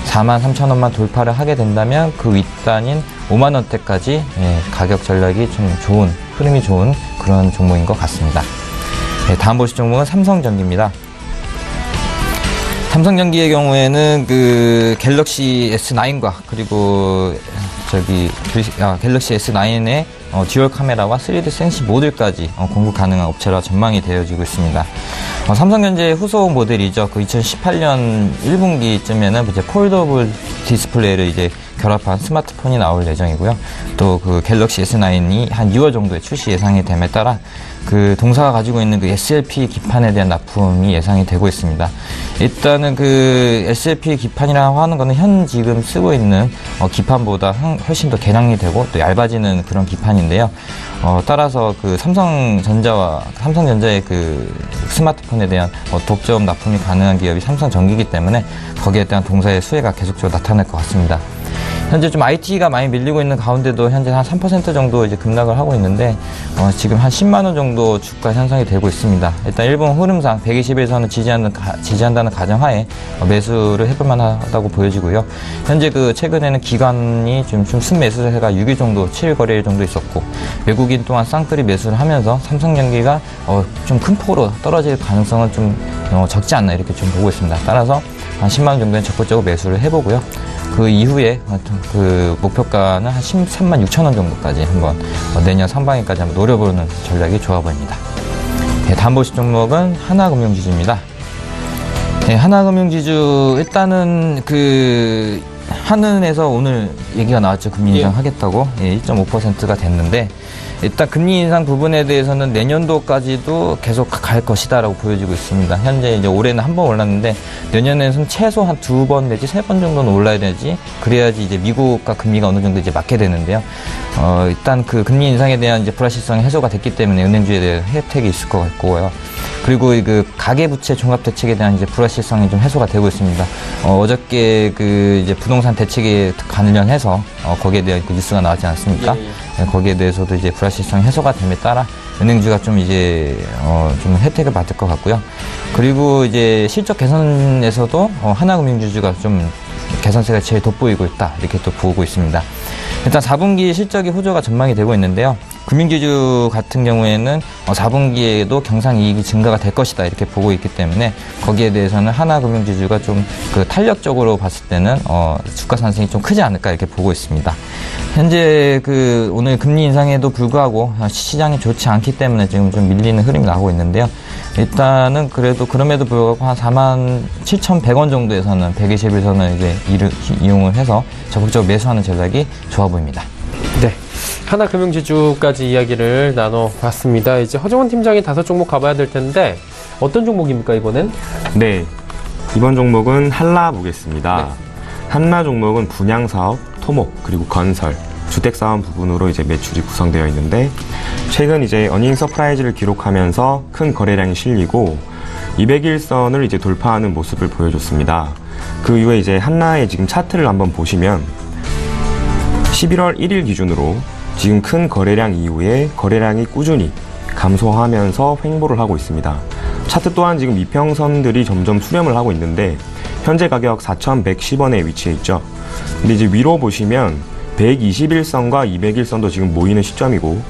43,000원만 돌파를 하게 된다면 그 윗단인 5만원대까지 가격 전략이 좀 좋은 흐름이 좋은 그런 종목인 것 같습니다. 다음 보실 종목은 삼성전기입니다. 삼성전기의 경우에는 그 갤럭시 S9과 그리고 갤럭시 S9의 듀얼 카메라와 3D 센시 모듈까지 공급 가능한 업체라 전망이 되어지고 있습니다. 삼성전자의 후속 모델이죠. 그 2018년 1분기쯤에는 이제 폴더블 디스플레이를 이제 결합한 스마트폰이 나올 예정이고요. 또 그 갤럭시 S9이 한 2월 정도에 출시 예상이 됨에 따라 그 동사가 가지고 있는 그 SLP 기판에 대한 납품이 예상이 되고 있습니다. 일단은 그 SLP 기판이라고 하는 거는 현 지금 쓰고 있는 기판보다 훨씬 더 개량이 되고 또 얇아지는 그런 기판인데요. 따라서 그 삼성전자의 그 스마트폰에 대한 독점 납품이 가능한 기업이 삼성전기이기 때문에 거기에 대한 동사의 수혜가 계속적으로 나타날 것 같습니다. 현재 좀 IT가 많이 밀리고 있는 가운데도 현재 한 3% 정도 이제 급락을 하고 있는데 지금 한 10만 원 정도 주가 형성이 되고 있습니다. 일단 일본 흐름상 120일선을 지지한다는 가정하에 매수를 해볼 만하다고 보여지고요. 현재 그 최근에는 기관이 좀 순매수를 해가 6일 정도, 7일 거래일 정도 있었고 외국인 또한 쌍끌이 매수를 하면서 삼성전기가 좀 큰 폭으로 떨어질 가능성은 좀 적지 않나 이렇게 좀 보고 있습니다. 따라서 한 10만 원 정도는 적극적으로 매수를 해보고요. 그 이후에 그 목표가는 한 13만 6천 원 정도까지 한번 내년 상반기까지 한번 노려보는 전략이 좋아 보입니다. 네, 다음 보실 종목은 하나금융지주입니다. 네, 하나금융지주 일단은 그 한은에서 오늘 얘기가 나왔죠. 금리 인상 하겠다고 1.5%가 됐는데 일단 금리 인상 부분에 대해서는 내년도까지도 계속 갈 것이다라고 보여지고 있습니다. 현재 이제 올해는 한 번 올랐는데 내년에는 최소 한 2번 내지 3번 정도는 올라야 되지 그래야지 이제 미국과 금리가 어느 정도 이제 맞게 되는데요. 일단 그 금리 인상에 대한 이제 불확실성이 해소가 됐기 때문에 은행주에 대한 혜택이 있을 것 같고요. 그리고 그 가계부채 종합대책에 대한 이제 불확실성이 좀 해소가 되고 있습니다. 어저께 그 이제 부동산 대책에 관련해서 거기에 대한 그 뉴스가 나왔지 않습니까? 네, 거기에 대해서도 이제 불확실성 해소가 됨에 따라 은행주가 좀 이제 좀 혜택을 받을 것 같고요. 그리고 이제 실적 개선에서도 하나금융지주가 좀 개선세가 제일 돋보이고 있다 이렇게 또 보고 있습니다. 일단 4분기 실적이 호조가 전망이 되고 있는데요. 금융지주 같은 경우에는 4분기에도 경상이익이 증가가 될 것이다 이렇게 보고 있기 때문에 거기에 대해서는 하나금융지주가 좀 그 탄력적으로 봤을 때는 주가 상승이 좀 크지 않을까 이렇게 보고 있습니다. 현재 그 오늘 금리 인상에도 불구하고 시장이 좋지 않기 때문에 지금 좀 밀리는 흐름이 나오고 있는데요. 일단은 그래도 그럼에도 불구하고 한 47,100원 정도에서는 120일선을 이제 이용을 해서 적극적으로 매수하는 전략이 좋아 보입니다. 네. 하나금융지주까지 이야기를 나눠봤습니다. 이제 허정원 팀장이 5종목 가봐야 될 텐데 어떤 종목입니까 이번엔? 네, 이번 종목은 한라 보겠습니다. 네. 한라 종목은 분양사업, 토목, 그리고 건설, 주택사업 부분으로 이제 매출이 구성되어 있는데 최근 이제 어닝 서프라이즈를 기록하면서 큰 거래량이 실리고 200일선을 이제 돌파하는 모습을 보여줬습니다. 그 이후에 이제 한라의 지금 차트를 한번 보시면 11월 1일 기준으로 지금 큰 거래량 이후에 거래량이 꾸준히 감소하면서 횡보를 하고 있습니다. 차트 또한 지금 이평선들이 점점 수렴을 하고 있는데 현재 가격 4,110원에 위치해 있죠. 근데 이제 위로 보시면 121선과 200일선도 지금 모이는 시점이고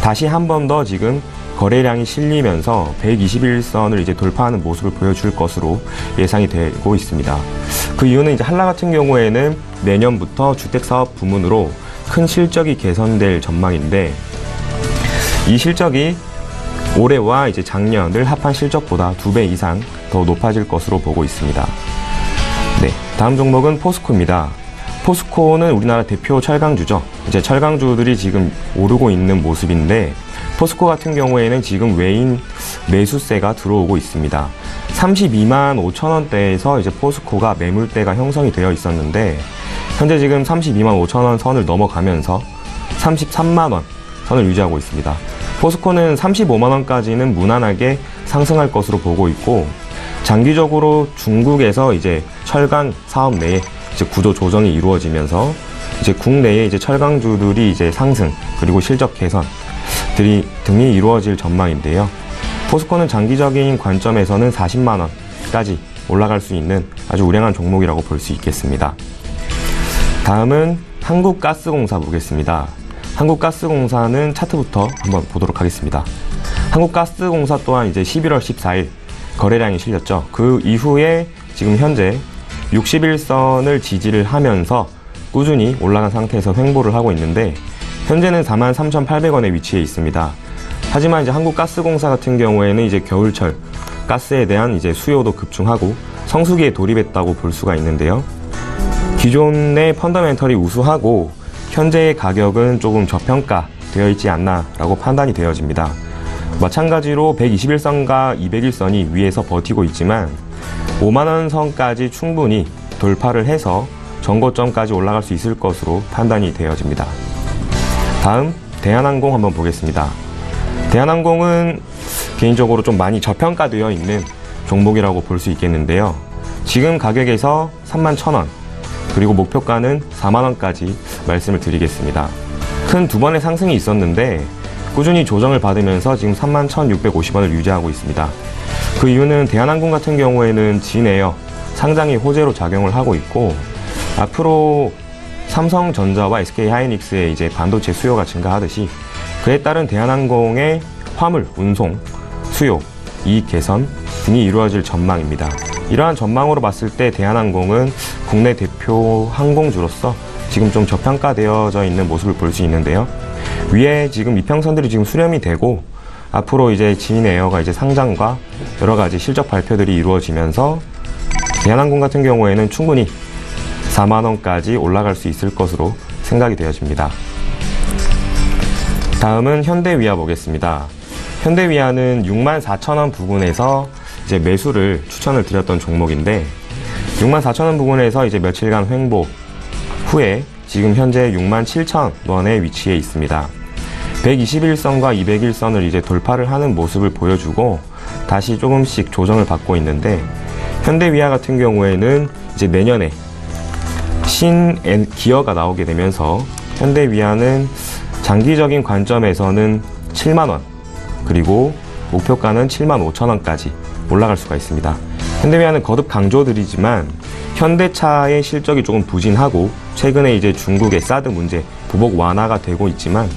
다시 한 번 더 지금 거래량이 실리면서 121선을 이제 돌파하는 모습을 보여줄 것으로 예상이 되고 있습니다. 그 이유는 이제 한라 같은 경우에는 내년부터 주택사업 부문으로 큰 실적이 개선될 전망인데 이 실적이 올해와 이제 작년을 합한 실적보다 2배 이상 더 높아질 것으로 보고 있습니다. 네, 다음 종목은 포스코입니다. 포스코는 우리나라 대표 철강주죠. 이제 철강주들이 지금 오르고 있는 모습인데 포스코 같은 경우에는 지금 외인 매수세가 들어오고 있습니다. 32만 5천 원대에서 이제 포스코가 매물대가 형성이 되어 있었는데 현재 지금 32만 5천 원 선을 넘어가면서 33만 원 선을 유지하고 있습니다. 포스코는 35만 원까지는 무난하게 상승할 것으로 보고 있고 장기적으로 중국에서 이제 철강 사업 내에 이제 구조 조정이 이루어지면서 이제 국내에 이제 철강주들이 이제 상승 그리고 실적 개선 등이 이루어질 전망인데요. 포스코는 장기적인 관점에서는 40만 원까지 올라갈 수 있는 아주 우량한 종목이라고 볼 수 있겠습니다. 다음은 한국가스공사 보겠습니다. 한국가스공사는 차트부터 한번 보도록 하겠습니다. 한국가스공사 또한 이제 11월 14일 거래량이 실렸죠. 그 이후에 지금 현재 60일선을 지지를 하면서 꾸준히 올라간 상태에서 횡보를 하고 있는데 현재는 43,800원에 위치해 있습니다. 하지만 이제 한국가스공사 같은 경우에는 이제 겨울철 가스에 대한 이제 수요도 급증하고 성수기에 돌입했다고 볼 수가 있는데요. 기존의 펀더멘털이 우수하고 현재의 가격은 조금 저평가되어 있지 않나라고 판단이 되어집니다. 마찬가지로 121선과 201선이 위에서 버티고 있지만 5만원 선까지 충분히 돌파를 해서 전고점까지 올라갈 수 있을 것으로 판단이 되어집니다. 다음 대한항공 한번 보겠습니다. 대한항공은 개인적으로 좀 많이 저평가되어 있는 종목이라고 볼 수 있겠는데요. 지금 가격에서 31,000원 그리고 목표가는 4만 원까지 말씀을 드리겠습니다. 큰 두 번의 상승이 있었는데 꾸준히 조정을 받으면서 지금 31,650원을 유지하고 있습니다. 그 이유는 대한항공 같은 경우에는 진에어 상장이 호재로 작용을 하고 있고, 앞으로 삼성전자와 SK하이닉스의 이제 반도체 수요가 증가하듯이 그에 따른 대한항공의 화물, 운송, 수요, 이익 개선 등이 이루어질 전망입니다. 이러한 전망으로 봤을 때 대한항공은 국내 대표 항공주로서 지금 좀 저평가되어져 있는 모습을 볼 수 있는데요. 위에 지금 이평선들이 지금 수렴이 되고 앞으로 이제 진에어가 이제 상장과 여러 가지 실적 발표들이 이루어지면서 대한항공 같은 경우에는 충분히 4만 원까지 올라갈 수 있을 것으로 생각이 되어집니다. 다음은 현대위아 보겠습니다. 현대위아는 64,000원 부근에서 이제 매수를 추천을 드렸던 종목인데 64,000원 부근에서 이제 며칠간 횡보 후에 지금 현재 67,000원의 위치에 있습니다. 121선과 201선을 이제 돌파를 하는 모습을 보여주고 다시 조금씩 조정을 받고 있는데, 현대위아 같은 경우에는 이제 내년에 기어가 나오게 되면서 현대위아는 장기적인 관점에서는 7만원 그리고 목표가는 75,000원까지 올라갈 수가 있습니다. 현대위아는 거듭 강조드리지만 현대차의 실적이 조금 부진하고 최근에 이제 중국의 사드 문제 보복 완화가 되고 있지만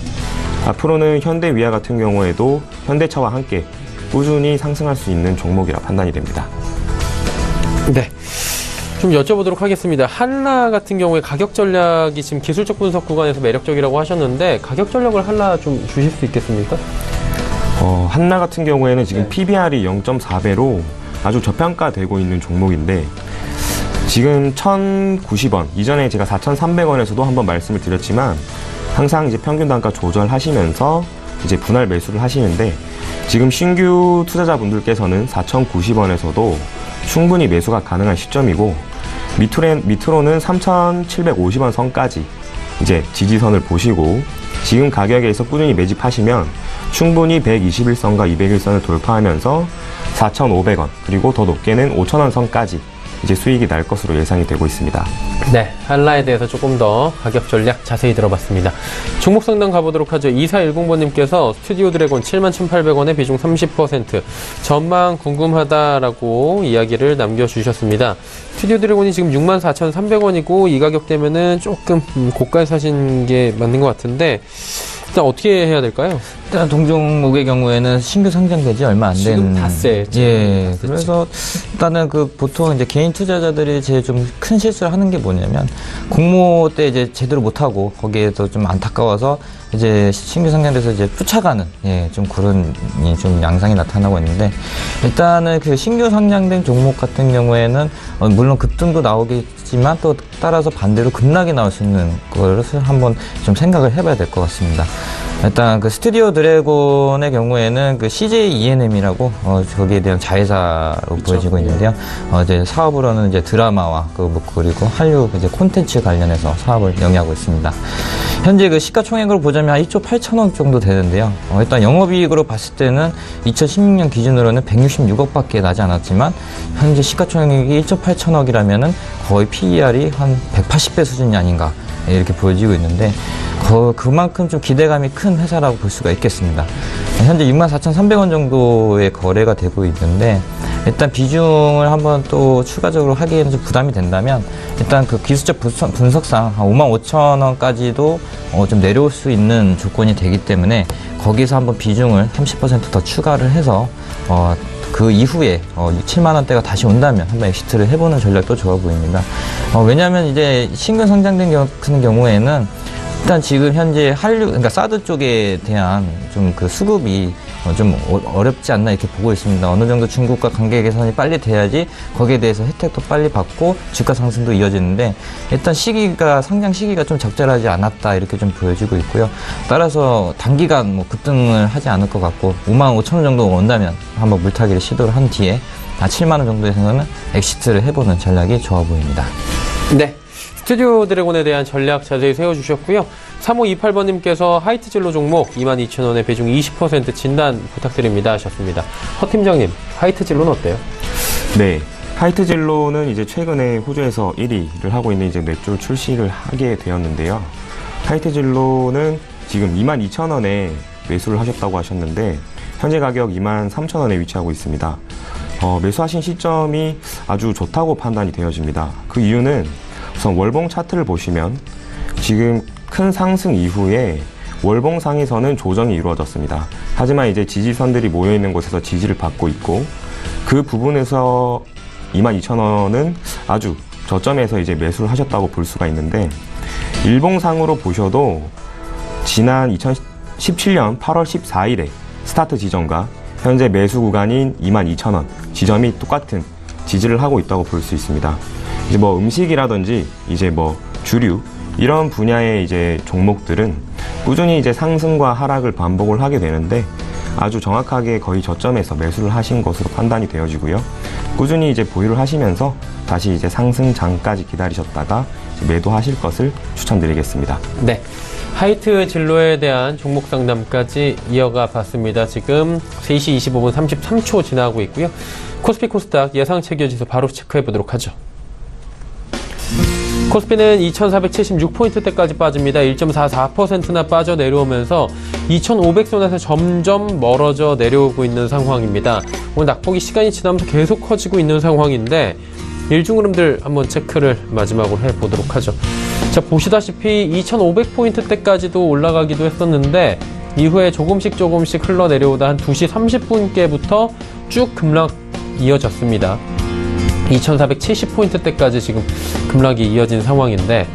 앞으로는 현대위아 같은 경우에도 현대차와 함께 꾸준히 상승할 수 있는 종목이라 판단이 됩니다. 네. 좀 여쭤보도록 하겠습니다. 한라 같은 경우에 가격 전략이 지금 기술적 분석 구간에서 매력적이라고 하셨는데 가격 전략을 한라 좀 주실 수 있겠습니까? 한라 같은 경우에는 지금 PBR이 0.4배로 아주 저평가되고 있는 종목인데 지금 1,090원, 이전에 제가 4,300원에서도 한번 말씀을 드렸지만 항상 이제 평균 단가 조절하시면서 이제 분할 매수를 하시는데 지금 신규 투자자분들께서는 4,090원에서도 충분히 매수가 가능한 시점이고 밑으로는 3,750원 선까지 이제 지지선을 보시고 지금 가격에서 꾸준히 매집하시면 충분히 121선과 201선을 돌파하면서 4,500원 그리고 더 높게는 5,000원 선까지 이제 수익이 날 것으로 예상이 되고 있습니다. 네, 한라에 대해서 조금 더 가격 전략 자세히 들어봤습니다. 종목 상담 가보도록 하죠. 2410번님께서 스튜디오 드래곤 71,800원에 비중 30%, 전망 궁금하다라고 이야기를 남겨주셨습니다. 스튜디오 드래곤이 지금 64,300원이고 이 가격대면은 조금 고가에 사신 게 맞는 것 같은데 일단 어떻게 해야 될까요? 일단 동종목의 경우에는 신규 상장된 지 얼마 안 된. 지금 닷새. 예. 그래서 일단은 그 보통 이제 개인 투자자들이 제일 좀 큰 실수를 하는 게 뭐냐면 공모 때 이제 제대로 못하고 거기에서 좀 안타까워서 이제 신규 상장돼서 이제 쫓아가는 좀 그런 좀 양상이 나타나고 있는데 일단은 그 신규 상장된 종목 같은 경우에는 물론 급등도 나오겠지만 또 따라서 반대로 급락이 나올 수 있는 것을 한번 좀 생각을 해봐야 될 것 같습니다. 일단 그 스튜디오 드래곤의 경우에는 그 CJ ENM이라고 저기에 대한 자회사로 그렇죠. 보여지고 있는데요. 이제 사업으로는 이제 드라마와 그리고 한류 이제 콘텐츠 관련해서 사업을 영위하고 있습니다. 현재 그 시가총액으로 보자면 한 1조 8천억 정도 되는데요. 일단 영업이익으로 봤을 때는 2016년 기준으로는 166억밖에 나지 않았지만 현재 시가총액이 1조 8천억이라면은 거의 PER이 한 180배 수준이 아닌가 이렇게 보여지고 있는데 그만큼 좀 기대감이 큰 회사라고 볼 수가 있겠습니다. 현재 64,300원 정도의 거래가 되고 있는데 일단 비중을 한번 또 추가적으로 하기에는 좀 부담이 된다면 일단 그 기술적 분석상 한 55,000원까지도 좀 내려올 수 있는 조건이 되기 때문에 거기서 한번 비중을 30% 더 추가를 해서 그 이후에 7만원대가 다시 온다면 한번 엑시트를 해보는 전략도 좋아 보입니다. 왜냐하면 이제 신규 상장된 같은 경우에는 일단 지금 현재 그러니까 사드 쪽에 대한 좀 그 수급이 좀 어렵지 않나 이렇게 보고 있습니다. 어느 정도 중국과 관계 개선이 빨리 돼야지 거기에 대해서 혜택도 빨리 받고 주가 상승도 이어지는데 일단 상장 시기가 좀 적절하지 않았다 이렇게 좀 보여지고 있고요. 따라서 단기간 급등을 하지 않을 것 같고 55,000원 정도 온다면 한번 물타기를 시도를 한 뒤에 7만원 정도에서는 엑시트를 해보는 전략이 좋아 보입니다. 네. 스튜디오 드래곤에 대한 전략 자세히 세워주셨고요. 3528번님께서 하이트 진로 종목 22,000원에 비중 20% 진단 부탁드립니다 하셨습니다. 허 팀장님, 하이트 진로는 어때요? 네. 하이트진로는 이제 최근에 호주에서 1위를 하고 있는 이제 맥주를 출시를 하게 되었는데요. 하이트진로는 지금 22,000원에 매수를 하셨다고 하셨는데 현재 가격 23,000원에 위치하고 있습니다. 매수하신 시점이 아주 좋다고 판단이 되어집니다. 그 이유는 우선 월봉 차트를 보시면 지금 큰 상승 이후에 월봉상에서는 조정이 이루어졌습니다. 하지만 이제 지지선들이 모여있는 곳에서 지지를 받고 있고 그 부분에서 22,000원은 아주 저점에서 이제 매수를 하셨다고 볼 수가 있는데 일봉상으로 보셔도 지난 2017년 8월 14일에 스타트 지점과 현재 매수 구간인 22,000원 지점이 똑같은 지지를 하고 있다고 볼 수 있습니다. 이제 뭐 음식이라든지 이제 뭐 주류 이런 분야의 이제 종목들은 꾸준히 이제 상승과 하락을 반복을 하게 되는데 아주 정확하게 거의 저점에서 매수를 하신 것으로 판단이 되어지고요. 꾸준히 이제 보유를 하시면서 다시 이제 상승장까지 기다리셨다가 이제 매도하실 것을 추천드리겠습니다. 네. 하이트 진로에 대한 종목 상담까지 이어가 봤습니다. 지금 3시 25분 33초 지나고 있고요. 코스피 코스닥 예상치 기어지수 바로 체크해 보도록 하죠. 코스피는 2,476포인트대까지 빠집니다. 1.44%나 빠져 내려오면서 2,500선에서 점점 멀어져 내려오고 있는 상황입니다. 오늘 낙폭이 시간이 지나면서 계속 커지고 있는 상황인데 일중 흐름들 한번 체크를 마지막으로 해보도록 하죠. 자, 보시다시피 2,500포인트대까지도 올라가기도 했었는데 이후에 조금씩 흘러내려오다 한 2시 30분께부터 쭉 급락 이어졌습니다. 2,470포인트대까지 지금 급락이 이어진 상황인데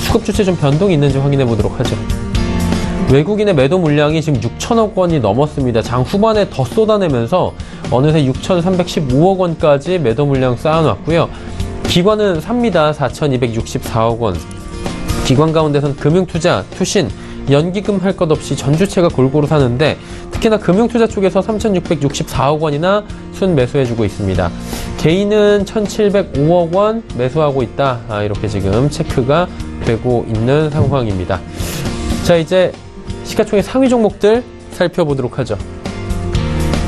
수급 주체 좀 변동이 있는지 확인해 보도록 하죠. 외국인의 매도 물량이 지금 6천억 원이 넘었습니다. 장 후반에 더 쏟아내면서 어느새 6,315억 원까지 매도 물량 쌓아놨고요. 기관은 삽니다. 4,264억 원. 기관 가운데선 금융투자, 투신, 연기금 할 것 없이 전주체가 골고루 사는데 특히나 금융투자 쪽에서 3,664억 원이나 순 매수해주고 있습니다. 개인은 1,705억 원 매수하고 있다. 이렇게 지금 체크가 되고 있는 상황입니다. 자, 이제 시가총액 상위 종목들 살펴보도록 하죠.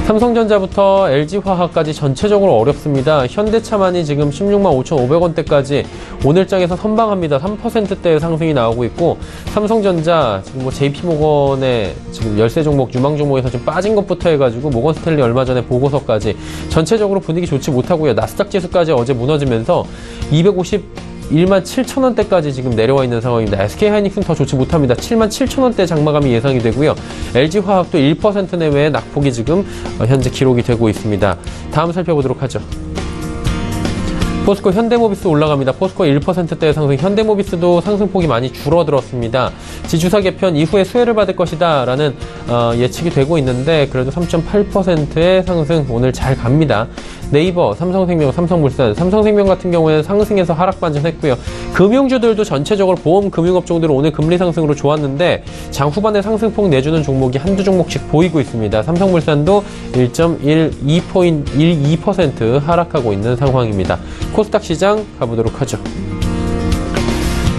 삼성전자부터 LG화학까지 전체적으로 어렵습니다. 현대차만이 지금 16만 5,500원대까지 오늘장에서 선방합니다. 3%대의 상승이 나오고 있고 삼성전자 지금 뭐 JP모건의 지금 열세 종목 유망 종목에서 좀 빠진 것부터 해가지고 모건스탠리 얼마 전에 보고서까지 전체적으로 분위기 좋지 못하고요. 나스닥 지수까지 어제 무너지면서 251만 7천원대까지 지금 내려와 있는 상황입니다. SK하이닉스는 더 좋지 못합니다. 7만 7천원대 장마감이 예상이 되고요. LG화학도 1% 내외의 낙폭이 지금 현재 기록이 되고 있습니다. 다음 살펴보도록 하죠. 포스코 현대모비스 올라갑니다. 포스코 1%대의 상승, 현대모비스도 상승폭이 많이 줄어들었습니다. 지주사 개편 이후에 수혜를 받을 것이다 라는 예측이 되고 있는데 그래도 3.8%의 상승 오늘 잘 갑니다. 네이버, 삼성생명, 삼성물산, 삼성생명 같은 경우에는 상승해서 하락 반전했고요. 금융주들도 전체적으로 보험 금융업종들은 오늘 금리 상승으로 좋았는데 장 후반에 상승폭 내주는 종목이 한두 종목씩 보이고 있습니다. 삼성물산도 1.12% 하락하고 있는 상황입니다. 코스닥 시장 가보도록 하죠.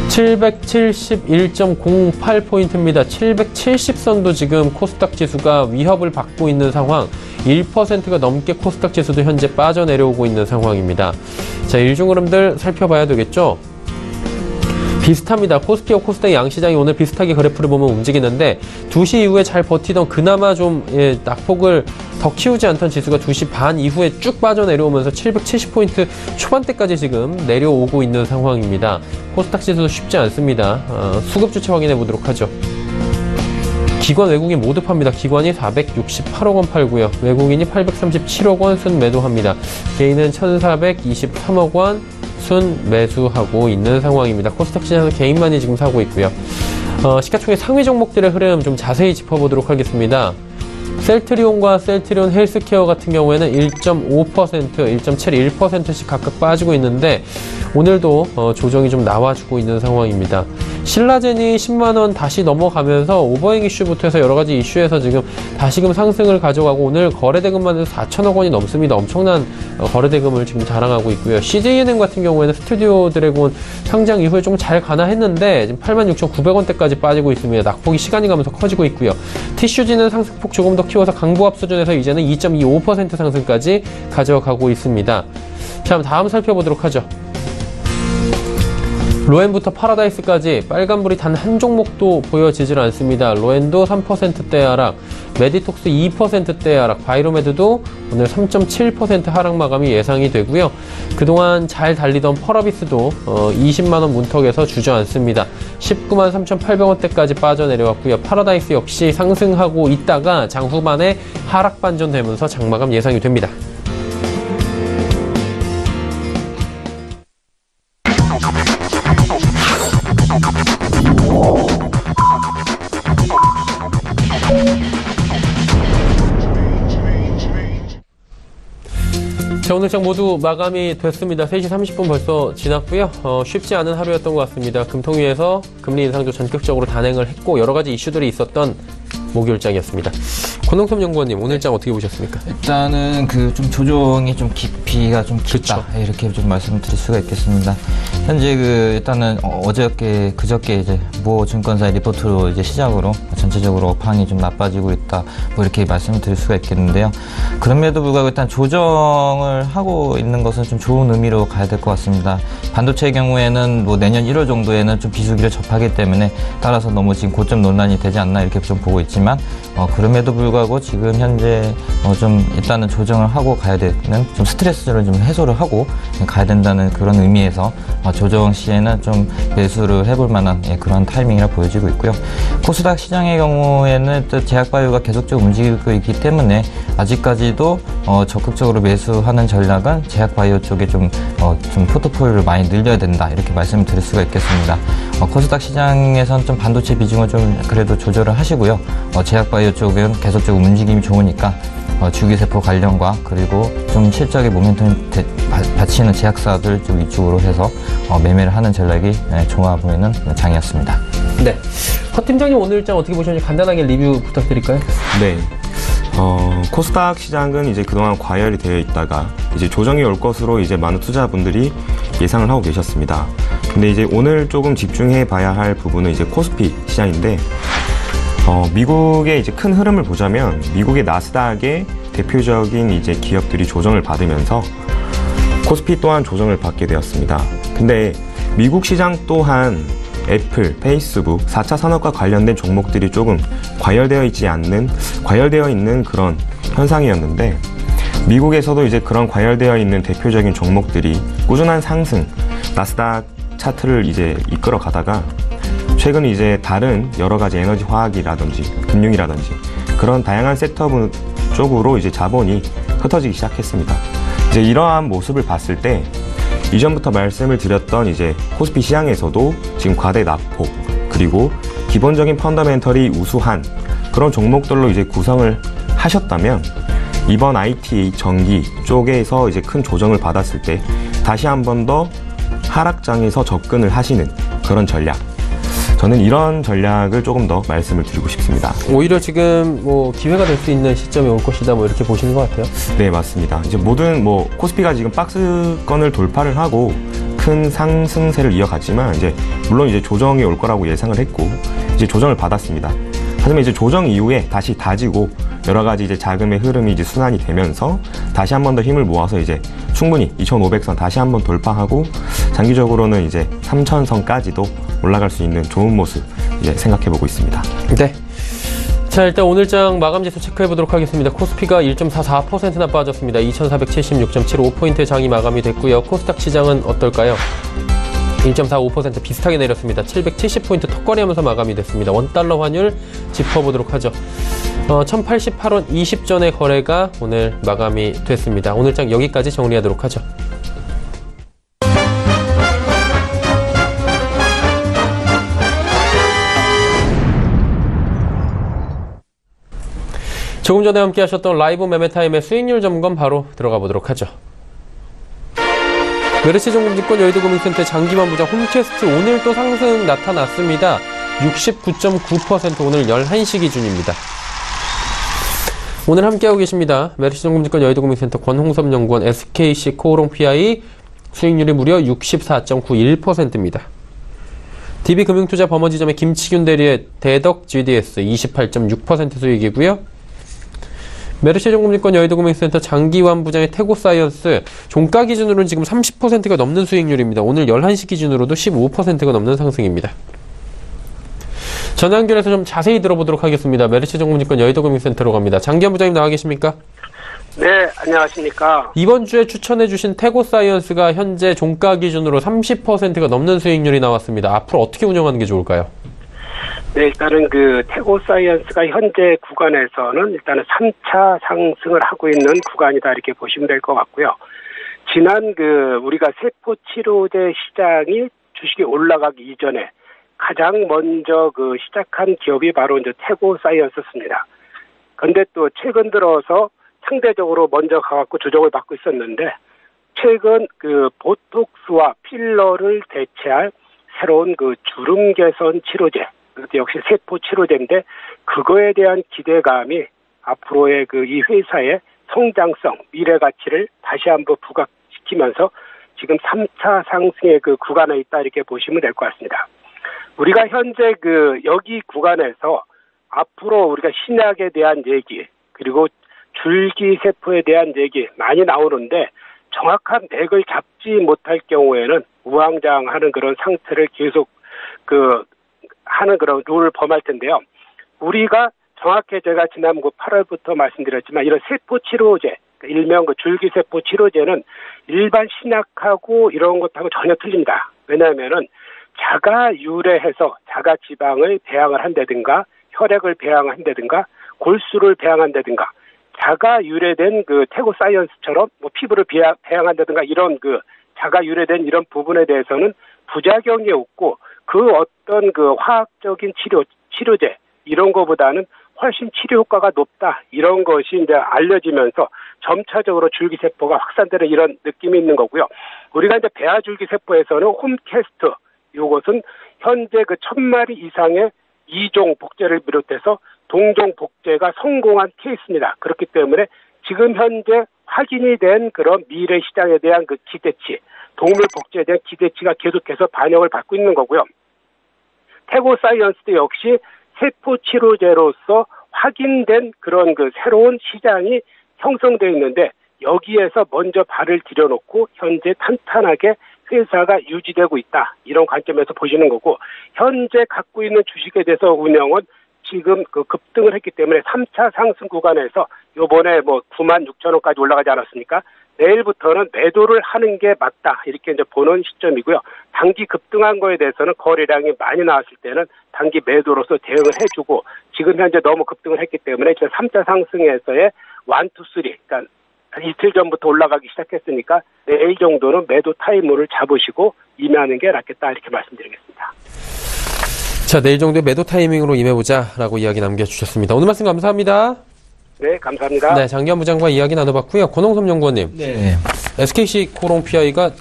771.08포인트입니다. 770선도 지금 코스닥 지수가 위협을 받고 있는 상황. 1%가 넘게 코스닥 지수도 현재 빠져내려오고 있는 상황입니다. 자, 일중 흐름들 살펴봐야 되겠죠? 비슷합니다. 코스피와 코스닥 양시장이 오늘 비슷하게 그래프를 보면 움직이는데 2시 이후에 잘 버티던 그나마 좀 낙폭을 더 키우지 않던 지수가 2시 반 이후에 쭉 빠져내려오면서 770포인트 초반대까지 지금 내려오고 있는 상황입니다. 코스닥 지수도 쉽지 않습니다. 수급 주체 확인해 보도록 하죠. 기관 외국인 모두 팝니다. 기관이 468억 원 팔고요. 외국인이 837억 원 순 매도합니다. 개인은 1,423억 원 순 매수하고 있는 상황입니다. 코스닥 시장에서 개인만이 지금 사고 있고요. 시가총액 상위 종목들의 흐름 좀 자세히 짚어보도록 하겠습니다. 셀트리온과 셀트리온 헬스케어 같은 경우에는 1.5%, 1.71%씩 각각 빠지고 있는데 오늘도 조정이 좀 나와주고 있는 상황입니다. 신라젠이 10만원 다시 넘어가면서 오버행 이슈부터 해서 여러가지 이슈에서 지금 다시금 상승을 가져가고 오늘 거래대금만 해도 4천억 원이 넘습니다. 엄청난 거래대금을 지금 자랑하고 있고요. CJ은행 같은 경우에는 스튜디오 드래곤 상장 이후에 좀 잘 가나 했는데 지금 86,900원대까지 빠지고 있습니다. 낙폭이 시간이 가면서 커지고 있고요. TCG는 상승폭 조금 더 키워 키워서 강보합 수준에서 이제는 2.25% 상승까지 가져가고 있습니다. 자, 다음 살펴보도록 하죠. 로엔부터 파라다이스까지 빨간불이 단 한 종목도 보여지질 않습니다. 로엔도 3%대 하락, 메디톡스 2%대 하락, 바이로메드도 오늘 3.7% 하락 마감이 예상이 되고요. 그동안 잘 달리던 펄어비스도 20만원 문턱에서 주저앉습니다. 19만 3,800원대까지 빠져내려왔고요. 파라다이스 역시 상승하고 있다가 장 후반에 하락 반전되면서 장마감 예상이 됩니다. 자, 오늘 장 모두 마감이 됐습니다. 3시 30분 벌써 지났고요. 쉽지 않은 하루였던 것 같습니다. 금통위에서 금리 인상조 전격적으로 단행을 했고 여러 가지 이슈들이 있었던 목요일장이었습니다. 권홍섭 연구원님, 오늘 장 어떻게 보셨습니까? 일단은 그 좀 조정이 좀 깊이가 좀 깊다. 그쵸. 이렇게 좀 말씀드릴 수가 있겠습니다. 현재 그 일단은 그저께 이제 모 증권사의 리포트로 이제 시작으로 전체적으로 업황이 좀 나빠지고 있다. 뭐 이렇게 말씀을 드릴 수가 있겠는데요. 그럼에도 불구하고 일단 조정을 하고 있는 것은 좀 좋은 의미로 가야 될 것 같습니다. 반도체의 경우에는 뭐 내년 1월 정도에는 좀 비수기를 접하기 때문에 따라서 너무 지금 고점 논란이 되지 않나 이렇게 좀 보고 있지만 그럼에도 불구하고 지금 현재 좀 일단은 조정을 하고 가야 되는 좀 스트레스를 좀 해소를 하고 가야 된다는 그런 의미에서 조정 시에는 좀 매수를 해볼 만한 그런 타이밍이라 보여지고 있고요. 코스닥 시장의 경우에는 또 제약바이오가 계속적으로 움직이고 있기 때문에 아직까지도 적극적으로 매수하는 전략은 제약바이오 쪽에 좀 포트폴리오를 많이 늘려야 된다 이렇게 말씀을 드릴 수가 있겠습니다. 코스닥 시장에선 좀 반도체 비중을 좀 그래도 조절을 하시고요. 제약바이오 쪽은 계속적으로 움직임이 좋으니까 주기세포 관련과 그리고 좀 실적의 모멘텀을 받치는 제약사들 좀 위쪽으로 해서 매매를 하는 전략이 좋아 보이는 장이었습니다. 네. 허 팀장님, 오늘 장 어떻게 보셨는지 간단하게 리뷰 부탁드릴까요? 네. 코스닥 시장은 이제 그동안 과열이 되어 있다가 이제 조정이 올 것으로 이제 많은 투자분들이 예상을 하고 계셨습니다. 근데 이제 오늘 조금 집중해 봐야 할 부분은 이제 코스피 시장인데, 미국의 이제 큰 흐름을 보자면 미국의 나스닥의 대표적인 이제 기업들이 조정을 받으면서 코스피 또한 조정을 받게 되었습니다. 근데 미국 시장 또한 애플, 페이스북, 4차 산업과 관련된 종목들이 조금 과열되어 있는 그런 현상이었는데, 미국에서도 이제 그런 과열되어 있는 대표적인 종목들이 꾸준한 상승, 나스닥 차트를 이제 이끌어 가다가 최근 이제 다른 여러 가지 에너지 화학이라든지 금융이라든지 그런 다양한 섹터 쪽으로 이제 자본이 흩어지기 시작했습니다. 이제 이러한 모습을 봤을 때 이전부터 말씀을 드렸던 이제 코스피 시장에서도 지금 과대 낙폭 그리고 기본적인 펀더멘털이 우수한 그런 종목들로 이제 구성을 하셨다면 이번 IT 전기 쪽에서 이제 큰 조정을 받았을 때 다시 한 번 더 하락장에서 접근을 하시는 그런 전략. 저는 이런 전략을 조금 더 말씀을 드리고 싶습니다. 오히려 지금 뭐 기회가 될 수 있는 시점이 올 것이다, 뭐 이렇게 보시는 것 같아요. 네, 맞습니다. 이제 모든 코스피가 지금 박스권을 돌파를 하고 큰 상승세를 이어갔지만 물론 이제 조정이 올 거라고 예상을 했고 이제 조정을 받았습니다. 하지만 이제 조정 이후에 다시 다지고 여러 가지 이제 자금의 흐름이 이제 순환이 되면서 다시 한 번 더 힘을 모아서 이제 충분히 2,500선 다시 한 번 돌파하고 장기적으로는 이제 3,000선까지도 올라갈 수 있는 좋은 모습 이제 생각해 보고 있습니다. 네. 자, 일단 오늘장 마감지수 체크해 보도록 하겠습니다. 코스피가 1.44%나 빠졌습니다. 2,476.75포인트의 장이 마감이 됐고요. 코스닥 시장은 어떨까요? 1.45% 비슷하게 내렸습니다. 770포인트 턱걸이하면서 마감이 됐습니다. 원달러 환율 짚어보도록 하죠. 1088원 20전의 거래가 오늘 마감이 됐습니다. 오늘장 여기까지 정리하도록 하죠. 조금 전에 함께 하셨던 라이브 매매타임의 수익률 점검 바로 들어가 보도록 하죠. 메르시증권증권 여의도금융센터 장기만 부장 홈캐스트 오늘 또 상승 나타났습니다. 69.9% 오늘 11시 기준입니다. 오늘 함께하고 계십니다. 메르시증권증권 여의도금융센터 권홍섭 연구원 SKC 코오롱 PI 수익률이 무려 64.91%입니다. DB금융투자 범어지점의 김치균 대리의 대덕 GDS 28.6% 수익이고요. 메르시증권증권 여의도금융센터 장기환 부장의 태고사이언스 종가 기준으로는 지금 30%가 넘는 수익률입니다. 오늘 11시 기준으로도 15%가 넘는 상승입니다. 전화 연결해서 좀 자세히 들어보도록 하겠습니다. 메르시증권증권 여의도금융센터로 갑니다. 장기환 부장님 나와 계십니까? 네, 안녕하십니까. 이번 주에 추천해주신 태고사이언스가 현재 종가 기준으로 30%가 넘는 수익률이 나왔습니다. 앞으로 어떻게 운영하는 게 좋을까요? 네, 일단은 태고사이언스가 현재 구간에서는 일단은 3차 상승을 하고 있는 구간이다 이렇게 보시면 될 것 같고요. 지난 우리가 세포치료제 시장이 주식이 올라가기 이전에 가장 먼저 시작한 기업이 바로 이제 태고사이언스입니다. 그런데 또 최근 들어서 상대적으로 먼저 가갖고 조정을 받고 있었는데 최근 보톡스와 필러를 대체할 새로운 주름 개선 치료제, 그것도 역시 세포 치료제인데 그거에 대한 기대감이 앞으로의 이 회사의 성장성, 미래 가치를 다시 한번 부각시키면서 지금 3차 상승의 구간에 있다 이렇게 보시면 될 것 같습니다. 우리가 현재 여기 구간에서 앞으로 우리가 신약에 대한 얘기 그리고 줄기세포에 대한 얘기 많이 나오는데 정확한 맥을 잡지 못할 경우에는 우왕좌왕하는 그런 상태를 계속 하는 그런 룰을 범할 텐데요. 우리가 정확히 제가 지난 8월부터 말씀드렸지만 이런 세포치료제, 일명 줄기세포 치료제는 일반 신약하고 이런 것하고 전혀 틀립니다. 왜냐하면은 자가 유래해서 자가 지방을 배양을 한다든가 혈액을 배양한다든가 골수를 배양한다든가 자가 유래된 태고사이언스처럼 피부를 배양한다든가 이런 자가 유래된 이런 부분에 대해서는 부작용이 없고 어떤 화학적인 치료제 이런 거보다는 훨씬 치료 효과가 높다 이런 것이 이제 알려지면서 점차적으로 줄기세포가 확산되는 이런 느낌이 있는 거고요. 우리가 이제 배아줄기세포에서는 홈캐스트 요것은 현재 1000마리 이상의 2종 복제를 비롯해서 동종 복제가 성공한 케이스입니다. 그렇기 때문에 지금 현재 확인이 된 그런 미래 시장에 대한 기대치, 동물 복제에 대한 기대치가 계속해서 반영을 받고 있는 거고요. 태고사이언스도 역시 세포 치료제로서 확인된 그런 새로운 시장이 형성되어 있는데 여기에서 먼저 발을 들여놓고 현재 탄탄하게 회사가 유지되고 있다. 이런 관점에서 보시는 거고 현재 갖고 있는 주식에 대해서 운영은 지금 급등을 했기 때문에 3차 상승 구간에서 요번에 96,000원까지 올라가지 않았습니까? 내일부터는 매도를 하는 게 맞다. 이렇게 이제 보는 시점이고요. 단기 급등한 거에 대해서는 거래량이 많이 나왔을 때는 단기 매도로서 대응을 해주고 지금 현재 너무 급등을 했기 때문에 이제 3차 상승에서의 1, 2, 3 그러니까 이틀 전부터 올라가기 시작했으니까 내일 정도는 매도 타이머를 잡으시고 임하는 게 낫겠다 이렇게 말씀드리겠습니다. 자, 내일 정도의 매도 타이밍으로 임해보자라고 이야기 남겨주셨습니다. 오늘 말씀 감사합니다. 네, 감사합니다. 네, 장기환 부장과 이야기 나눠봤고요. 권홍섭 연구원님. 네. SKC 코롱 PI가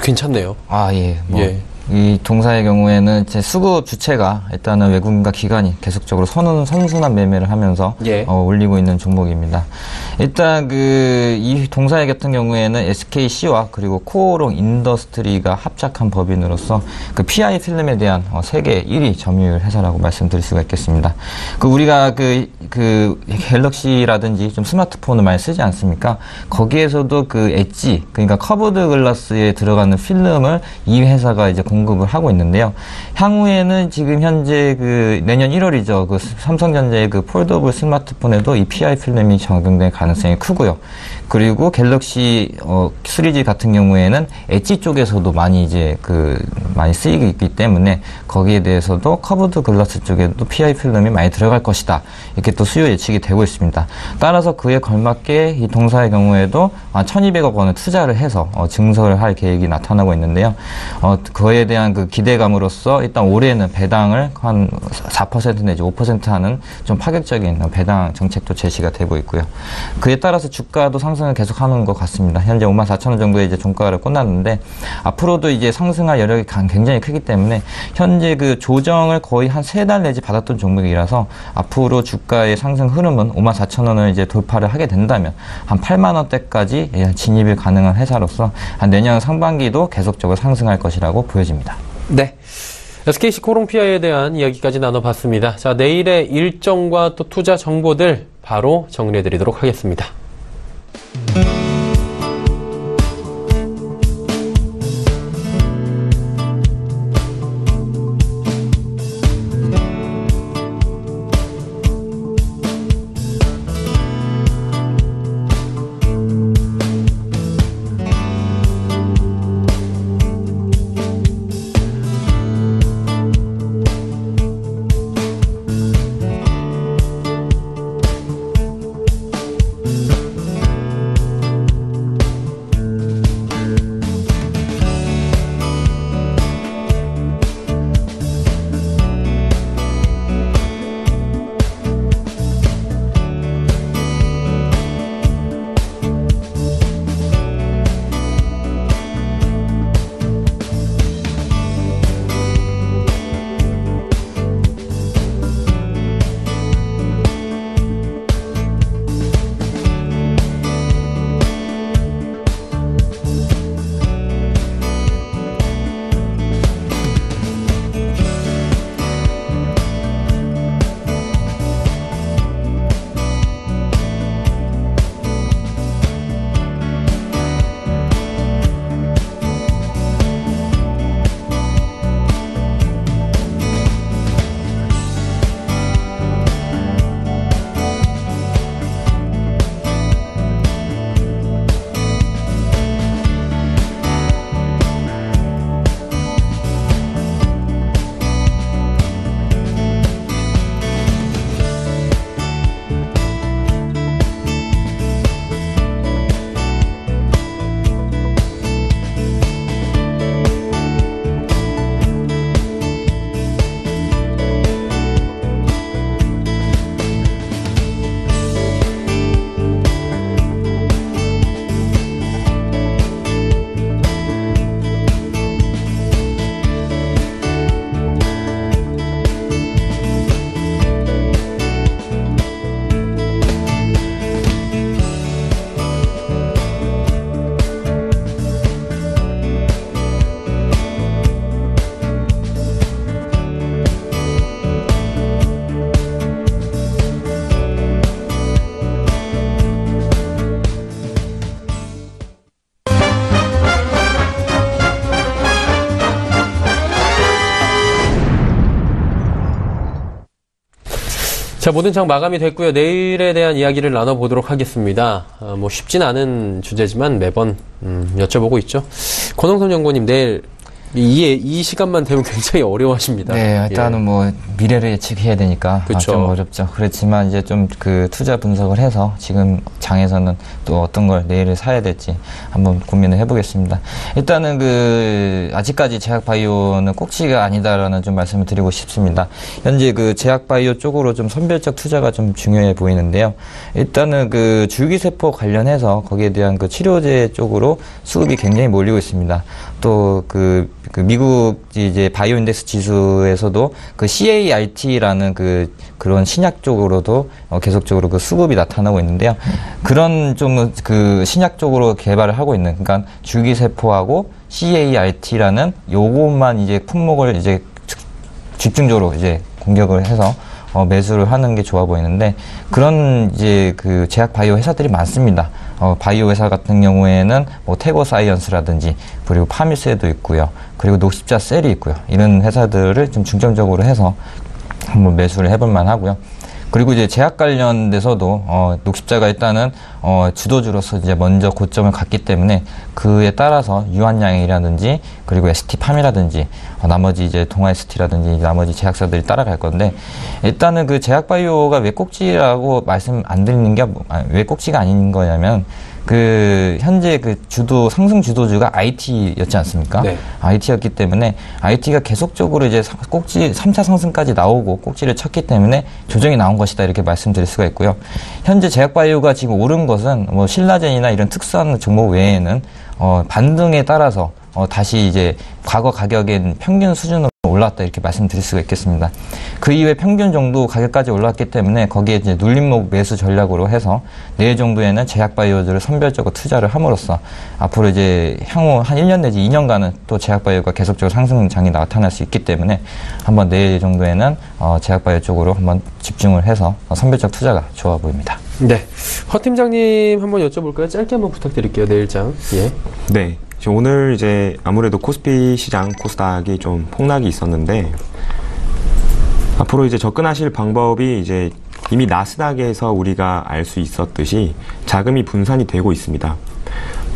괜찮네요. 예. 예. 이 동사의 경우에는 제 수급 주체가 일단은 외국인과 기관이 계속적으로 선순환 매매를 하면서 올리고 있는 종목입니다. 일단 이 동사의 같은 경우에는 SKC와 그리고 코오롱 인더스트리가 합작한 법인으로서 PI 필름에 대한 세계 1위 점유율 회사라고 말씀드릴 수가 있겠습니다. 우리가 갤럭시라든지 좀 스마트폰을 많이 쓰지 않습니까? 거기에서도 엣지, 그러니까 커브드 글라스에 들어가는 필름을 이 회사가 이제 공급을 하고 있는데요. 향후에는 지금 현재 내년 1월이죠. 삼성전자의 폴더블 스마트폰에도 이 PI 필름이 적용될 가능성이 크고요. 그리고 갤럭시 3G 같은 경우에는 엣지 쪽에서도 많이 많이 쓰이고 있기 때문에 거기에 대해서도 커브드 글라스 쪽에도 PI 필름이 많이 들어갈 것이다. 이렇게 또 수요 예측이 되고 있습니다. 따라서 그에 걸맞게 이 동사의 경우에도 1,200억 원을 투자를 해서 증설을 할 계획이 나타나고 있는데요. 그에 대한 기대감으로써 일단 올해는 배당을 한 4% 내지 5% 하는 좀 파격적인 배당 정책도 제시가 되고 있고요. 그에 따라서 주가도 상승을 계속하는 것 같습니다. 현재 54,000원 정도의 이제 종가를 꽂았는데 앞으로도 이제 상승할 여력이 굉장히 크기 때문에 현재 조정을 거의 한 3달 내지 받았던 종목이라서 앞으로 주가의 상승 흐름은 54,000원을 이제 돌파를 하게 된다면 한 8만 원대까지 진입이 가능한 회사로서 한 내년 상반기도 계속적으로 상승할 것이라고 보여집니다. 네. SKC 코롱 PI에 대한 이야기까지 나눠봤습니다. 자, 내일의 일정과 또 투자 정보들 바로 정리해드리도록 하겠습니다. 자, 모든 장 마감이 됐고요. 내일에 대한 이야기를 나눠보도록 하겠습니다. 뭐 쉽진 않은 주제지만 매번 여쭤보고 있죠. 권홍선 연구원님, 내일 이 시간만 되면 굉장히 어려워하십니다. 네, 일단은 뭐 미래를 예측해야 되니까 좀 어렵죠. 그렇지만 이제 좀 그 투자 분석을 해서 지금 장에서는 또 어떤 걸 내일을 사야 될지 한번 고민을 해보겠습니다. 일단은 그 아직까지 제약바이오는 꼭지가 아니다라는 좀 말씀을 드리고 싶습니다. 현재 그 제약바이오 쪽으로 좀 선별적 투자가 좀 중요해 보이는데요. 일단은 그 줄기세포 관련해서 거기에 대한 그 치료제 쪽으로 수급이 굉장히 몰리고 있습니다. 또 그 미국 이제 바이오 인덱스 지수에서도 그 CART라는 그런 신약 쪽으로도 계속적으로 그 수급이 나타나고 있는데요. 그런 좀 그 신약 쪽으로 개발을 하고 있는, 그러니까 줄기세포하고 CART라는 요것만 이제 품목을 이제 집중적으로 이제 공격을 해서 매수를 하는 게 좋아 보이는데, 그런 이제 그 제약 바이오 회사들이 많습니다. 바이오 회사 같은 경우에는 뭐 태고 사이언스라든지, 그리고 파미스에도 있고요. 그리고 녹십자 셀이 있고요. 이런 회사들을 좀 중점적으로 해서 한번 매수를 해볼 만하고요. 그리고 이제 제약 관련돼서도 녹십자가 일단은 주도주로서 이제 먼저 고점을 갔기 때문에 그에 따라서 유한양이라든지 그리고 ST팜이라든지 나머지 이제 동아ST라든지 나머지 제약사들이 따라갈 건데, 일단은 그 제약바이오가 왜 꼭지라고 말씀 안 드리는 게 왜 꼭지가 아닌 거냐면, 그 현재 그 상승 주도주가 IT였지 않습니까? 네. IT였기 때문에 IT가 계속적으로 이제 꼭지 3차 상승까지 나오고 꼭지를 쳤기 때문에 조정이 나온 것이다, 이렇게 말씀드릴 수가 있고요. 현재 제약바이오가 지금 오른 것은 뭐 신라젠이나 이런 특수한 종목 외에는 반등에 따라서 다시 이제 과거 가격엔 평균 수준으로 올라왔다 이렇게 말씀드릴 수가 있겠습니다. 그 이후에 평균 정도 가격까지 올랐기 때문에 거기에 이제 눌림목 매수 전략으로 해서 내일 정도에는 제약바이오주를 선별적으로 투자를 함으로써 앞으로 이제 향후 한 1년 내지 2년간은 또 제약바이오가 계속적으로 상승장이 나타날 수 있기 때문에 한번 내일 정도에는 제약바이오 쪽으로 한번 집중을 해서 선별적 투자가 좋아 보입니다. 네. 허 팀장님 한번 여쭤볼까요? 짧게 한번 부탁드릴게요. 내일장. 예. 네. 오늘 이제 아무래도 코스피 시장 코스닥이 좀 폭락이 있었는데 앞으로 이제 접근하실 방법이 이제 이미 나스닥에서 우리가 알 수 있었듯이 자금이 분산이 되고 있습니다.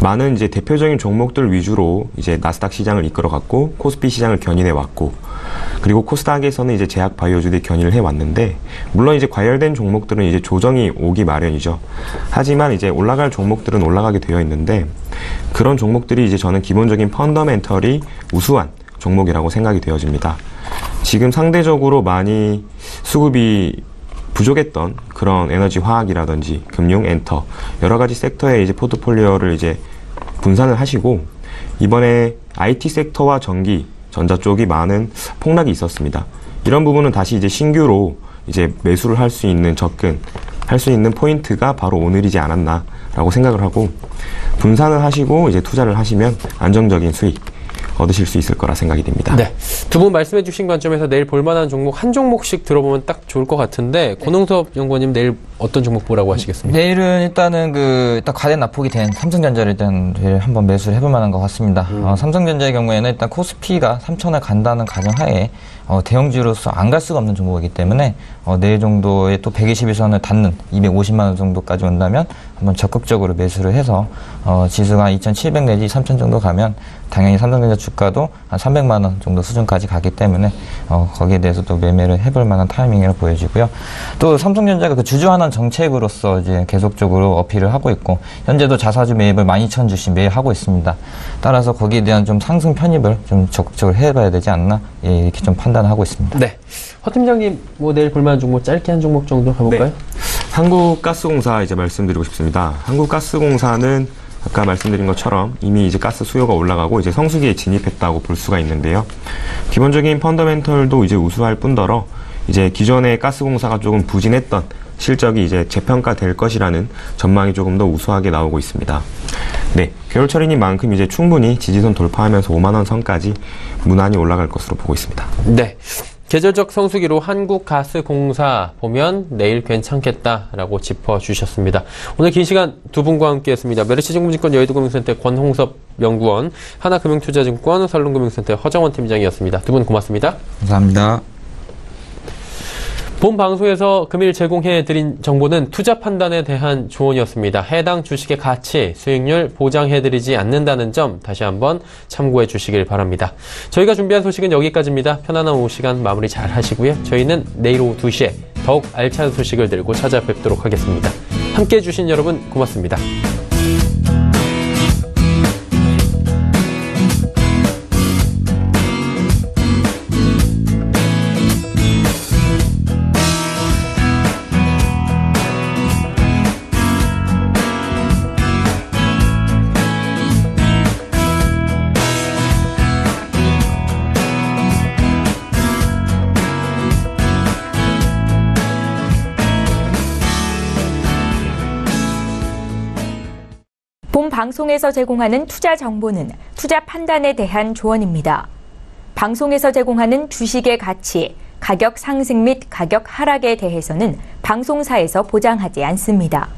많은 이제 대표적인 종목들 위주로 이제 나스닥 시장을 이끌어갔고 코스피 시장을 견인해 왔고 그리고 코스닥에서는 이제 제약 바이오주들이 견인을 해 왔는데 물론 이제 과열된 종목들은 이제 조정이 오기 마련이죠. 하지만 이제 올라갈 종목들은 올라가게 되어 있는데 그런 종목들이 이제 저는 기본적인 펀더멘털이 우수한 종목이라고 생각이 되어집니다. 지금 상대적으로 많이 수급이 부족했던 그런 에너지 화학이라든지 금융, 엔터 여러 가지 섹터에 이제 포트폴리오를 이제 분산을 하시고 이번에 IT 섹터와 전기, 전자 쪽이 많은 폭락이 있었습니다. 이런 부분은 다시 이제 신규로 이제 매수를 할 수 있는 접근할 수 있는 포인트가 바로 오늘이지 않았나라고 생각을 하고 분산을 하시고 이제 투자를 하시면 안정적인 수익 얻으실 수 있을 거라 생각이 됩니다. 네. 두 분 말씀해 주신 관점에서 내일 볼만한 종목 한 종목씩 들어보면 딱 좋을 것 같은데 권홍섭 연구원님 내일 어떤 종목 보라고 하시겠습니까? 내일은 일단은 일단 과대 납폭이 된 삼성전자를 일단 한번 매수를 해볼 만한 것 같습니다. 삼성전자의 경우에는 일단 코스피가 3,000을 간다는 가정하에 대형주로서 안 갈 수가 없는 종목이기 때문에 내일 정도에 또 121선을 닿는 250만 원 정도까지 온다면 한번 적극적으로 매수를 해서 지수가 한 2,700 내지 3,000 정도 가면 당연히 삼성전자 주가도 한 300만 원 정도 수준까지 가기 때문에 거기에 대해서 또 매매를 해볼 만한 타이밍이라고 보여지고요. 또 삼성전자가 그 주주환원 정책으로서 이제 계속적으로 어필을 하고 있고 현재도 자사주 매입을 12,000주씩 매일 하고 있습니다. 따라서 거기에 대한 좀 상승 편입을 좀 적극적으로 해봐야 되지 않나 이렇게 좀 판단하고 있습니다. 네. 허 팀장님 뭐 내일 볼만한 종목 짧게 한 종목 정도 가볼까요? 네. 한국가스공사 이제 말씀드리고 싶습니다. 한국가스공사는 아까 말씀드린 것처럼 이미 이제 가스 수요가 올라가고 이제 성수기에 진입했다고 볼 수가 있는데요. 기본적인 펀더멘털도 이제 우수할 뿐더러 이제 기존의 가스공사가 조금 부진했던 실적이 이제 재평가될 것이라는 전망이 조금 더 우수하게 나오고 있습니다. 네, 겨울철이니 만큼 이제 충분히 지지선 돌파하면서 5만 원 선까지 무난히 올라갈 것으로 보고 있습니다. 네. 계절적 성수기로 한국가스공사 보면 내일 괜찮겠다라고 짚어주셨습니다. 오늘 긴 시간 두 분과 함께했습니다. 메르시증권증권 여의도금융센터 권홍섭 연구원, 하나금융투자증권 설릉금융센터 허정원 팀장이었습니다. 두 분 고맙습니다. 감사합니다. 본 방송에서 금일 제공해드린 정보는 투자 판단에 대한 조언이었습니다. 해당 주식의 가치, 수익률 보장해드리지 않는다는 점 다시 한번 참고해 주시길 바랍니다. 저희가 준비한 소식은 여기까지입니다. 편안한 오후 시간 마무리 잘 하시고요. 저희는 내일 오후 2시에 더욱 알찬 소식을 들고 찾아뵙도록 하겠습니다. 함께해 주신 여러분 고맙습니다. 본 방송에서 제공하는 투자 정보는 투자 판단에 대한 조언입니다. 방송에서 제공하는 주식의 가치, 가격 상승 및 가격 하락에 대해서는 방송사에서 보장하지 않습니다.